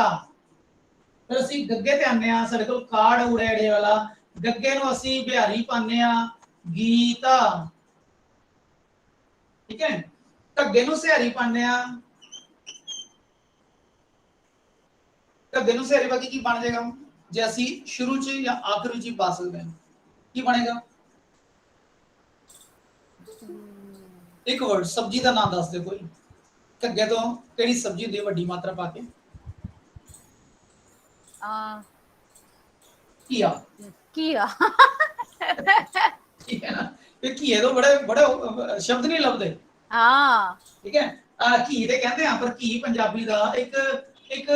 फिर असीं गग्गे ते आने आ, साडे कोल काड़ उड़ेड़े वाला, गग्गे नूं असीं बिहारी पाने आ गीता, ठीक है। घग्गे नूं सिहारी पाने आ, घग्गे नूं सिहारी पा के की बन जाएगा? जे असीं शुरू च या आखिर च पा सकते हैं, की बनेगा? एक वर्ड सब्जी का नाम दस दे कोई, घग्गे तो केड़ी सब्जी हुंदी है वड्डी मात्रा पा के? घिया, किया ठीक है ना। फिर घिए तो बड़े बड़े शब्द नहीं लभदे, हाँ ठीक है। घी ते कहंदे आ, पर घी पंजाबी दा एक एक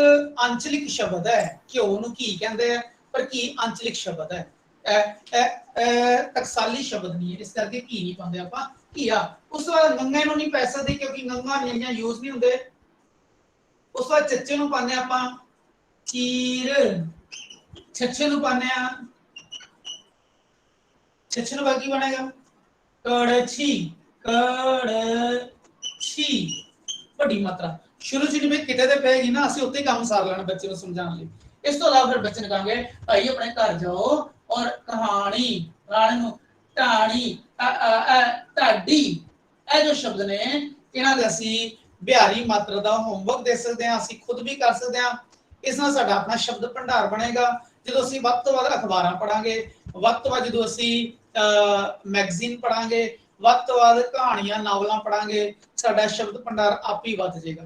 आंचलिक शब्द है। घ्यो नूं घी कहंदे आ, पर घी आंचलिक शब्द है, टकसाली शब्द नहीं है, इस करके घी नहीं पाते आपां घिया। उस तो बाद गंगे नूं नहीं पै सकदे क्योंकि गंगा नियां यूज नहीं हुंदे। उस तो बाद चच्चे नूं पाने आपां चीर, छच्छे नूं पाने आ, छच्छे नूं बाकी बनेगा कड़छी, कड़छी बड़ी मात्रा। शुरू च जिवें किते ते पेगी ना, ਅਸੀਂ ਉੱਤੇ ਕੰਮ ਸਾਰ ਲੈਣਾ ਬੱਚੇ ਨੂੰ ਸਮਝਾਉਣ ਲਈ। ਇਸ ਤੋਂ ਇਲਾਵਾ ਫਿਰ ਬੱਚੇ ਨੂੰ ਕਹਾਂਗੇ ਭਾਈ ਆਪਣੇ ਘਰ ਜਾਓ ਔਰ ਕਹਾਣੀ, ਰਾਣੀ ਨੂੰ ਢਾਣੀ, ਢਾਡੀ, ਇਹ ਜੋ ਸ਼ਬਦ ਨੇ ਇਹਨਾਂ ਦੇ ਅਸੀਂ ਬਿਹਾਰੀ ਮਾਤਰਾ ਦਾ ਹੋਮਵਰਕ ਦੇ ਸਕਦੇ ਹਾਂ, ਅਸੀਂ ਖੁਦ ਵੀ ਕਰ ਸਕਦੇ ਹਾਂ। ਇਸ ਨਾਲ ਸਾਡਾ ਆਪਣਾ ਸ਼ਬਦ ਭੰਡਾਰ ਬਣੇਗਾ। ਜਦੋਂ ਅਸੀਂ ਵੱਧ ਤੋਂ ਵੱਧ ਅਖਬਾਰਾਂ ਪੜਾਂਗੇ, ਵੱਧ ਤੋਂ ਵੱਧ ਜਦੋਂ ਅਸੀਂ ਮੈਗਜ਼ੀਨ ਪੜਾਂਗੇ, ਵੱਧ ਤੋਂ ਵੱਧ ਕਹਾਣੀਆਂ ਨਾਵਲਾਂ ਪੜਾਂਗੇ, ਸਾਡਾ ਸ਼ਬਦ ਭੰਡਾਰ ਆਪ ਹੀ ਵੱਧ ਜਾਏਗਾ,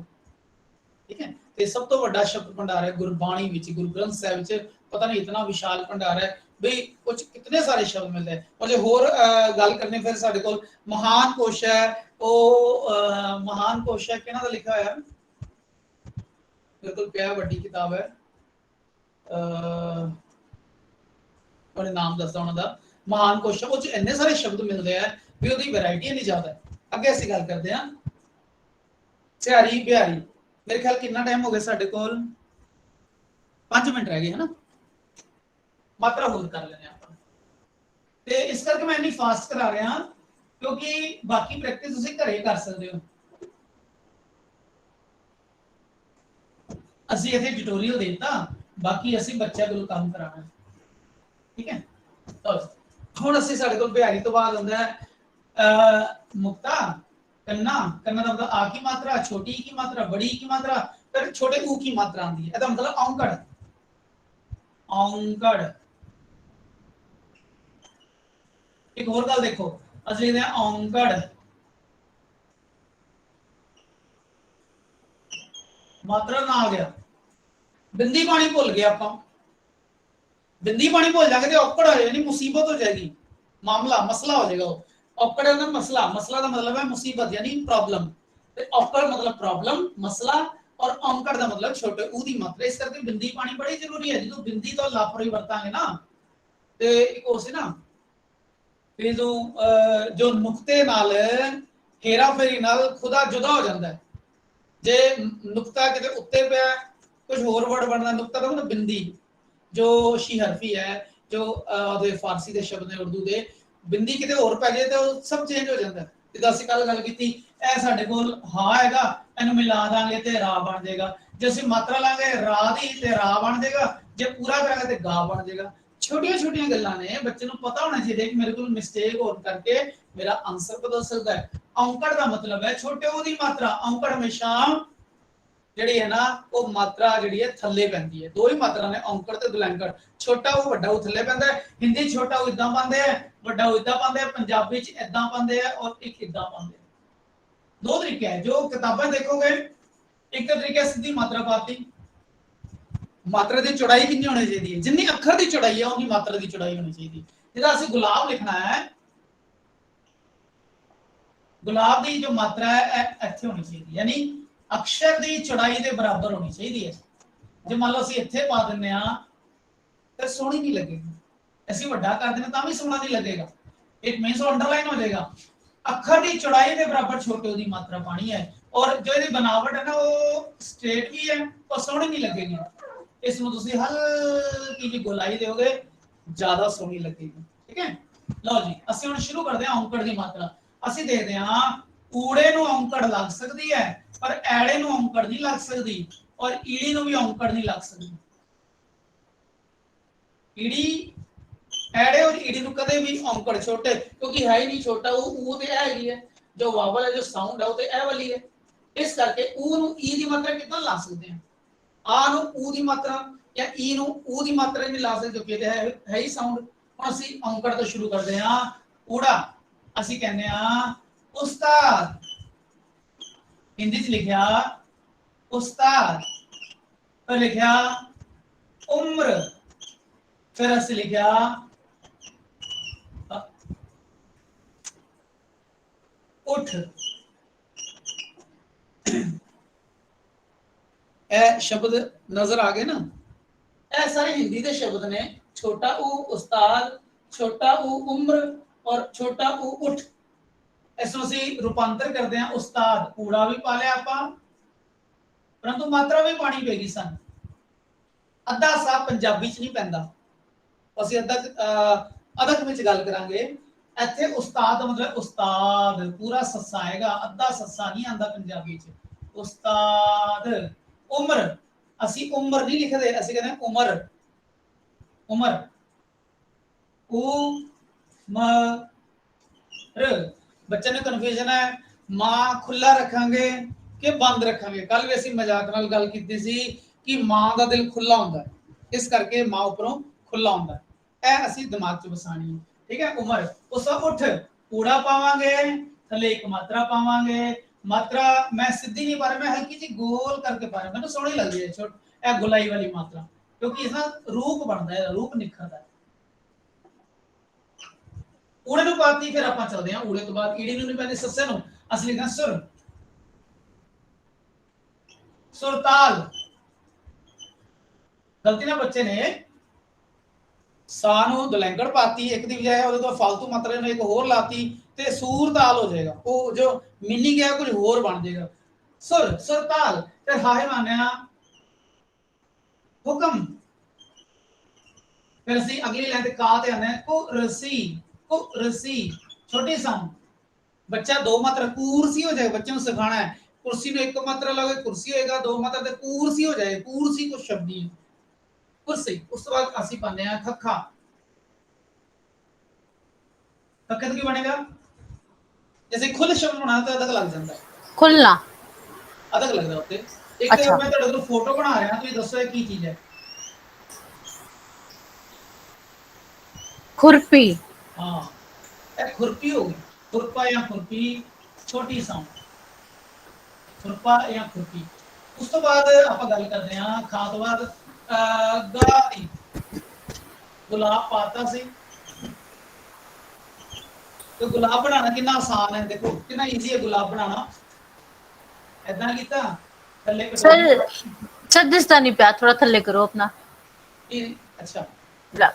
ठीक है। ਤੇ ਸਭ ਤੋਂ ਵੱਡਾ ਸ਼ਬਦ ਭੰਡਾਰ ਹੈ ਗੁਰਬਾਣੀ ਵਿੱਚ, ਗੁਰੂ ਗ੍ਰੰਥ ਸਾਹਿਬ ਵਿੱਚ। पता नहीं इतना विशाल भंडार है भाई, कुछ कितने सारे शब्द मिलते हैं। और जो होर गल करने फिर साडे कोल महान कोश है, वो महान कोश है किहना दा लिखा होया, मेरे कोल पिया बड़ी किताब है, और नाम दसदा उन्हां दा महान कोश। वो च इन्ने सारे शब्द मिलते हैं भी ओदी वैरायटी नहीं ज्यादा। अगे असीं गल करदे हां सिहारी बिहारी। मेरे ख्याल कितना टाइम हो गया साडे कोल? 5 मिनट रह गए है ना, मात्रा होर कर लेने ਆਪਾਂ। ਤੇ ਇਸ ਕਰਕੇ ਮੈਂ ਇੰਨੀ ਫਾਸਟ ਕਰਾ ਰਿਹਾ ਕਿਉਂਕਿ ਬਾਕੀ ਪ੍ਰੈਕਟਿਸ ਤੁਸੀਂ ਘਰੇ ਕਰ ਸਕਦੇ ਹੋ। ਅਸੀਂ ਇੱਥੇ ਟਿਊਟੋਰੀਅਲ ਦੇਤਾ, ਬਾਕੀ ਅਸੀਂ ਬੱਚਿਆਂ ਕੋਲ ਕੰਮ ਕਰਾਉਣਾ, ਠੀਕ ਹੈ। ਹੁਣ ਅਸੀਂ ਸਾਡੇ ਕੋਲ ਬਿਹਾਰੀ ਤੋਂ ਬਾਅਦ ਹੁੰਦਾ ਹੈ ਮੁਕਤਾ, ਕੰਨਾ। ਕੰਨਾ ਦਾ ਮਤਲਬ ਆ ਕੀ ਮਾਤਰਾ, ਛੋਟੀ ਕੀ ਮਾਤਰਾ, बड़ी की मात्रा, फिर छोटे ऊ की मात्रा आती है। ਇਹਦਾ मतलब औंकड़, औंकड़। एक और गल देखो, असं लिखते हैं औंकड़, मात्रा ना आ गया, बिंदी पानी भुल गया आप, बिंदी पानी भुल जाएंगे तो औकड़ हो जाएगी, मुसीबत हो जाएगी, मामला मसला हो जाएगा। औकड़ है ना मसला, मसला का मतलब है मुसीबत यानी प्रॉब्लम। ਤੇ ਔਕੜ ਮਤਲਬ ਪ੍ਰੋਬਲਮ, ਮਸਲਾ, ਔਰ ਔਂਕੜ ਦਾ ਮਤਲਬ ਛੋਟੇ ਊ ਦੀ ਮਾਤਰਾ। ਇਸ ਕਰਕੇ ਬਿੰਦੀ ਪਾਣੀ ਬੜੀ ਜ਼ਰੂਰੀ ਹੈ। ਜਦੋਂ ਬਿੰਦੀ ਤੋਂ ਲਾਪਰਵਾਹੀ ਵਰਤਾਂਗੇ ਨਾ, ਤੇ ਇੱਕ ਹੋ ਸੀ ਨਾ ਵੀ ਜੋ ਨੁਕਤੇ ਨਾਲ ਹੇਰਾ ਫੇਰੀ ਨਾਲ ਖੁਦਾ ਜੁਦਾ ਹੋ ਜਾਂਦਾ ਹੈ। ਜੇ ਨੁਕਤਾ ਕਿਤੇ ਉੱਤੇ ਪਿਆ, ਕੁਝ ਹੋਰ ਵਰਡ ਬਣਦਾ, ਨੁਕਤਾ ਦਾ ਮਤਲਬ ਬਿੰਦੀ, ਜੋ ਸ਼ੀਹਰਫੀ ਹੈ, ਜੋ ਉਹਦੇ ਫਾਰਸੀ ਦੇ ਸ਼ਬਦ ਨੇ, ਉਰਦੂ ਦੇ, ਬਿੰਦੀ ਕਿਤੇ ਹੋਰ ਪੈ ਜਾਏ ਤੇ ਉਹ ਸਭ ਚੇਂਜ ਹੋ ਜਾਂਦਾ। ਜਿੱਦਾਂ ਅਸੀਂ ਕੱਲ ਗੱਲ ਕੀਤੀ, ਇਹ ਸਾਡੇ ਕੋਲ ਹਾ ਹੈਗਾ, ਇਹਨੂੰ ਮਿਲਾ ਦਾਂਗੇ ਤੇ ਰਾ ਬਣ ਜਾਏਗਾ। ਜੇ ਅਸੀਂ ਮਾਤਰਾ ਲਾਂਗੇ ਰਾ ਦੀ ਤੇ ਰਾ ਬਣ ਜਾਏਗਾ, ਜੇ ਪੂਰਾ ਕਰਾਂਗੇ ਤੇ ਗਾ ਬਣ ਜਾਏਗਾ। ਛੋਟੀਆਂ ਛੋਟੀਆਂ ਗੱਲਾਂ ਨੇ, ਬੱਚੇ ਨੂੰ ਪਤਾ ਹੋਣਾ ਚਾਹੀਦਾ ਕਿ ਮੇਰੇ ਕੋਲ ਮਿਸਟੇਕ ਹੋਣ ਕਰਕੇ ਮੇਰਾ ਆਨਸਰ ਬਦਲ ਸਕਦਾ ਹੈ। ਔਂਕੜ ਦਾ ਮਤਲਬ ਹੈ ਛੋਟੇ ਊ ਦੀ ਮਾਤਰਾ। ਔਂਕੜ ਹਮੇਸ਼ਾ ਜਿਹੜੀ ਹੈ ਨਾ, ਉਹ ਮਾਤਰਾ ਜਿਹੜੀ ਹੈ ਥੱਲੇ ਪੈਂਦੀ ਹੈ। ਦੋ ਹੀ ਮਾਤਰਾ ਨੇ, ਔਂਕੜ ਤੇ ਦੁਲੈਂਕੜ। ਛੋਟਾ ਊ ਵੱਡਾ ਊ ਥੱਲੇ ਪੈਂਦਾ ਹੈ। ਹਿੰਦੀ ਛੋਟਾ ਊ ਇਦਾਂ ਪਾਉਂਦੇ ਆ, ਵੱਡਾ ਊ ਇਦਾਂ ਪਾਉਂਦੇ ਆ, ਪੰਜਾਬੀ ਚ ਇਦਾਂ ਪਾਉਂਦੇ ਆ, ਔਰ ਇੱਕ ਇਦਾਂ ਪਾਉਂਦੇ ਆ। ਦੋ तरीके है। जो किताबें देखोगे, एक तरीके सीधी मात्रा पाती, मात्रा की चौड़ाई कितनी होनी चाहिए, जितनी अखर की चौड़ाई है उतनी मात्रा की चौड़ाई होनी चाहिए। जिदा असं गुलाब लिखना है, गुलाब की जो मात्रा है इत्थे होनी चाहिए, यानी अक्षर की चौड़ाई के बराबर होनी चाहिए है। जो मान लो असं इत्थे पा दें तो सोहनी नहीं लगेगी, असं वड्डा कर दें तो भी सोहना नहीं लगेगा, इट मीनस अंडरलाइन हो जाएगा। अखर की चौड़ाई के बराबर छोटे की मात्रा पानी है, और जो ये बनावट है ना वो स्ट्रेट भी है और सोहनी नहीं लगेगी। इसमें तुम हल्की जी गोलाई दोगे, ज्यादा सोहनी लगेगी। ठीक है, लो जी असं हम शुरू करते हैं औंकड़ की मात्रा। असं देखते हैं ऊड़े नूं औंकड़ लग सकती है, पर ऐड़े नूं औंकड़ नहीं लग सकती, और ईड़ी नूं भी औंकड़ नहीं लग सकती। ईड़ी, ऐड़े और ईड़ी नूं कदे भी औंकड़ छोटे, क्योंकि है ही नहीं छोटा, वो तो हैगी है, जो वावल है, जो साउंड है वो तो ए वाली है। इस करके ऊ नूं ई दी मात्रा कितना ला सकते हैं, आ नूं ऊ दी मात्रा या ई नूं ऊ दी मात्रा नहीं ला सकते, क्योंकि है ही साउंड। हुण असीं औंकड़ तो शुरू करते हैं। ऊड़ा असीं कहने उस्ताद, हिंदी च लिखिया उस्ताद, फिर लिखिया उम्र, फिर असीं लिखिया उठ। ए शब्द नजर आ गए ना, ए सारे हिंदी के शब्द ने। छोटा ऊ उस्ताद, छोटा ऊ उम्र, और छोटा ऊ उठ। इसमें ਅਸੀਂ रूपांतर करते हैं उस्ताद, ऊड़ा भी पा लिया आपां, परंतु मात्रा भी पानी पेगी सन। अद्धा सा पंजाबी च नहीं पैंदा, ਅਸੀਂ अदक ਵਿੱਚ ਗੱਲ ਕਰਾਂਗੇ। ਇੱਥੇ ਉਸਤਾਦ ਦਾ ਮਤਲਬ ਉਸਤਾਦ, ਪੂਰਾ ਸੱਸਾ ਆਏਗਾ, ਅੱਧਾ ਸੱਸਾ ਨਹੀਂ ਆਂਦਾ ਪੰਜਾਬੀ ਚ। ਉਸਤਾਦ। ਉਮਰ, ਅਸੀਂ ਉਮਰ ਨਹੀਂ ਲਿਖਦੇ, ਅਸੀਂ ਕਹਿੰਦੇ ਉਮਰ, उमर, बच्चे ने कन्फ्यूजन है, मां खुला रखांगे कि बंद रखांगे। कल भी ਅਸੀਂ मजाक ਨਾਲ ਗੱਲ ਕੀਤੀ ਸੀ कि मां ਦਾ दिल खुला ਹੁੰਦਾ है, इस करके मां उपरों खुला ਹੁੰਦਾ है। ਇਹ ਅਸੀਂ दिमाग ਚ ਵਸਾਣੀ है। ठीक है, उमर। उस उठ, ऊड़ा पावांगे, थले एक मात्रा पावांगे। मात्रा मैं सीधी नहीं पा रहा, मैं हल्की सी गोल करके पा रहा, मैंने सोहनी लगदी है छोट ए गुलाई वाली मात्रा, क्योंकि इसका रूप बनता है, रूप निखरता है। ऊड़े नूं पाती, फिर आपां चलदे हां ऊड़े तो बाद ईड़ी नूं नहीं पैंदी, सस्से नूं असीं लिखना सुर, सुरताल। गलती ना बच्चे ने सा नूं दुलैंगड़ पाती, एक दी बजाय ਉਹਦੇ ਤੋਂ फालतू मात्रा ने एक होर लाती ते सूर ताल हो जाएगा, वो जो मीनिंग है कुछ होर बन जाएगा। सुर, सुरताल। ते हाय मानया हुक्म, फिर ਅਸੀਂ अगली लाइन ते का ते आने कुरसी, कुरसी। छोटी साउंड, बच्चा दो मात्रा कुर्सी हो जाएगा, बच्चे को सिखाना है। कुर्सी में एक मात्रा लगे कुर्सी होएगा, दो मात्रा ते कुर्सी हो जाएगा, कुर्सी कुछ शब्द नहीं है, कुर्सी। उस बाद ਅਸੀਂ पाने हैं खखा, खखा तो की बनेगा, जैसे खुल शब्द बनाना तो अदक लग जाता है, खुलना अदक लग रहा होते। एक अच्छा। मैं ਤੁਹਾਡੇ ਕੋਲ फोटो बना रहा तो ये दसो ये की चीज है। खुरपी। हाँ, ये खुरपी होगी, खुरपा या खुरपी, छोटी साउंड, खुरपा या खुरपी। उस तो बाद ਆਪਾਂ ਗੱਲ ਕਰਦੇ ਹਾਂ ਖਾ ਤੋਂ ਬਾਅਦ ਗਾੜੀ। गुलाब पाता सी, तो गुलाब बनाना कितना आसान है, देखो कितना इजी है गुलाब बनाना। ਇਦਾਂ ਕੀਤਾ ਥੱਲੇ ਕਰੋ सर सर दिसदा नहीं पिया, थोड़ा थल्ले करो अपना। ਇਹ ਅੱਛਾ ला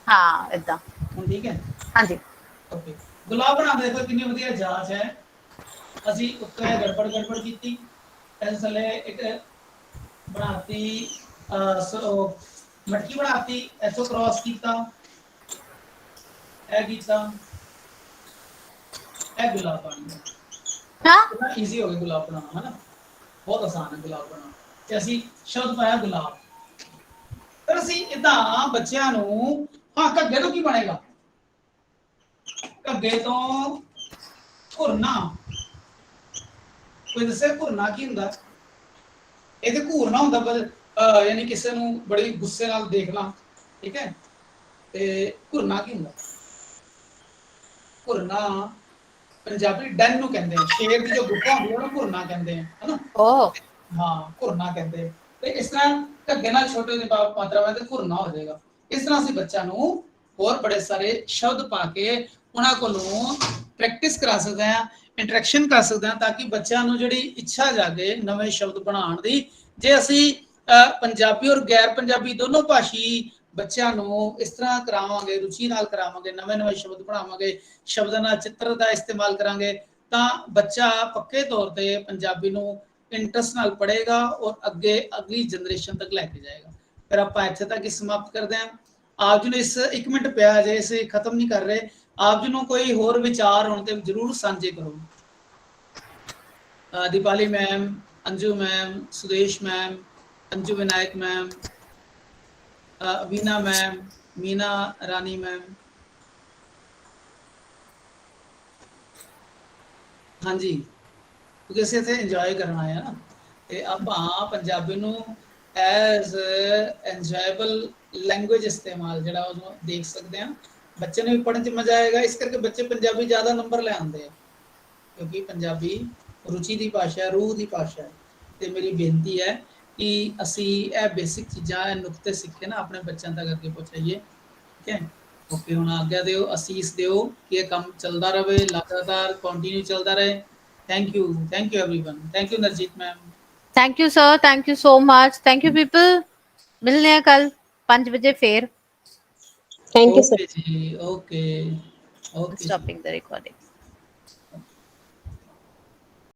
हाँ इदा। ਹੁਣ ਠੀਕ ਹੈ हाँ जी। ਓਕੇ ਗੁਲਾਬ ਬਣਾਉਂਦੇ ਦੇਖੋ ਕਿੰਨੀ ਵਧੀਆ ਜਾਂਚ ਹੈ ਅਸੀਂ ਉੱਤੇ ਗੜਬੜ ਕੀਤੀ ਇਸ ਥੱਲੇ ਇੱਕ ਬਣਾਤੀ ਮਟਕੀ ਬਣਾਤੀ ਇੱਥੋਂ ਕ੍ਰਾਸ ਕੀਤਾ ਇਹ ਕੀਤਾ ਇਹ ਗੁਲਾਬ ਬਣ ਗਿਆ हाँ ਕਿੰਨਾ ਈਜ਼ੀ ਹੋ ਗਿਆ ਗੁਲਾਬ ਬਣਾਉਣਾ ਹੈ ਨਾ ਬਹੁਤ ਆਸਾਨ ਹੈ ਗੁਲਾਬ ਬਣਾਉਣਾ ਤੇ ਅਸੀਂ ਸ਼ਬਦ ਪਾਇਆ ਗੁਲਾਬ ਪਰ ਅਸੀਂ ਇਦਾਂ ਬੱਚਿਆਂ ਨੂੰ ਹਾਂ ਘੱਗੇ ਤੋਂ ਕੀ ਬਣੇਗਾ ਘੱਗੇ ਤੋਂ ਘੁਰਨਾ ਕੋਈ ਦੱਸੇ ਘੁਰਨਾ ਕੀ ਹੁੰਦਾ ਇਹ ਤੇ ਘੂਰਨਾ ਹੁੰਦਾ ਪਰ ਯਾਨੀ ਕਿਸੇ ਨੂੰ ਬੜੀ ਗੁੱਸੇ ਨਾਲ ਦੇਖਣਾ ਠੀਕ ਹੈ ਤੇ ਘੁਰਨਾ ਕੀ ਹੁੰਦਾ ਘੁਰਨਾ ਪੰਜਾਬੀ ਡੈਨ ਨੂੰ ਕਹਿੰਦੇ ਆ ਸ਼ੇਰ ਦੀ ਜੋ ਗੁੱਫਾ ਹੁੰਦੀ ਹੈ ਉਹਨੂੰ ਘੁਰਨਾ ਕਹਿੰਦੇ ਆ ਹਨਾ ओह ਹਾਂ ਘੁਰਨਾ ਕਹਿੰਦੇ ਤੇ ਇਸ ਤਰ੍ਹਾਂ ਘੱਗੇ ਨਾਲ ਛੋਟੇ ਜਿਹੇ ਮਾਤਰਾ ਵਿੱਚ ਘੁਰਨਾ ਹੋ ਜਾਏਗਾ ਇਸ ਤਰ੍ਹਾਂ ਅਸੀਂ ਬੱਚਿਆਂ ਨੂੰ ਹੋਰ ਬੜੇ ਸਾਰੇ ਸ਼ਬਦ ਪਾ ਕੇ ਉਹਨਾਂ ਕੋਲੋਂ ਪ੍ਰੈਕਟਿਸ ਕਰਾ ਸਕਦੇ ਆ ਇੰਟਰੈਕਸ਼ਨ ਕਰ ਸਕਦੇ ਆ ਤਾਂ ਕਿ ਬੱਚਿਆਂ ਨੂੰ ਜਿਹੜੀ ਇੱਛਾ ਜਾਗੇ ਨਵੇਂ ਸ਼ਬਦ ਬਣਾਉਣ ਦੀ ਜੇ ਅਸੀਂ ਪੰਜਾਬੀ ਔਰ ਗੈਰ ਪੰਜਾਬੀ ਦੋਨੋਂ ਭਾਸ਼ੀ ਬੱਚਿਆਂ ਨੂੰ ਇਸ ਤਰ੍ਹਾਂ ਕਰਾਵਾਂਗੇ ਰੁਚੀ ਨਾਲ ਕਰਾਵਾਂਗੇ ਨਵੇਂ ਸ਼ਬਦ ਬਣਾਵਾਂਗੇ ਸ਼ਬਦਾਂ ਨਾਲ ਚਿੱਤਰ ਦਾ ਇਸਤੇਮਾਲ ਕਰਾਂਗੇ ਤਾਂ ਬੱਚਾ ਪੱਕੇ ਤੌਰ ਤੇ ਪੰਜਾਬੀ ਨੂੰ ਇੰਟਰਸਟ ਨਾਲ ਪੜ੍ਹੇਗਾ ਔਰ ਅੱਗੇ ਅਗਲੀ ਜਨਰੇਸ਼ਨ ਤੱਕ ਲੈ ਕੇ ਜਾਏਗਾ ਫਿਰ ਆਪਾਂ ਇੱਥੇ ਤੱਕ ਹੀ ਸਮਾਪਤ ਕਰਦੇ ਹਾਂ ਆਪ ਜੀ ਨੂੰ ਇਸ 1 ਮਿੰਟ ਪਿਆ ਜੇ ਇਸੇ ਖਤਮ ਨਹੀਂ ਕਰ ਰਹੇ ਆਪ ਜੀ ਨੂੰ ਕੋਈ ਹੋਰ ਵਿਚਾਰ ਹੋਣ ਤੇ ਜਰੂਰ ਸਾਂਝੇ ਕਰੋ Deepali ma'am Anju ma'am Sudesh ma'am Anju Vinayak ma'am Veena ma'am Meena Rani ma'am हाँ जी क्योंकि ਅਸੀਂ ਇੱਥੇ ਇੰਜੋਏ ਕਰਨ ਆਏ ਆ ਨਾ ਤੇ ਆਪਾਂ ਪੰਜਾਬੀ ਨੂੰ ਐਜ਼ ਇੰਜੋਏਬਲ ਲੈਂਗੁਏਜ ਇਸਤੇਮਾਲ ਜਿਹੜਾ ਉਹਨੂੰ ਦੇਖ ਸਕਦੇ ਆ ਬੱਚੇ ਨੂੰ ਵੀ ਪੜ੍ਹਨ 'ਚ ਮਜ਼ਾ ਆਏਗਾ ਇਸ ਕਰਕੇ ਬੱਚੇ ਪੰਜਾਬੀ ਜ਼ਿਆਦਾ ਨੰਬਰ ਲੈ ਆਉਂਦੇ ਆ ਕਿਉਂਕਿ ਪੰਜਾਬੀ रुचि की भाषा रूह की भाषा है तो मेरी बेनती है कि असी यह बेसिक चीज़ां नुकते सीखे ना अपने बच्चों तक अगे पहुँचाइए ठीक है ओके हुण आग्ञा दिओ असीस दिओ कि यह काम चलता रहे लगातार कंटिन्यू चलता रहे thank you everyone thank you Narjeet ma'am thank you sir, thank you so much, thank you people. मिलने हैं कल 5 बजे फिर। Thank you sir. ओके जी okay okay stopping the recording.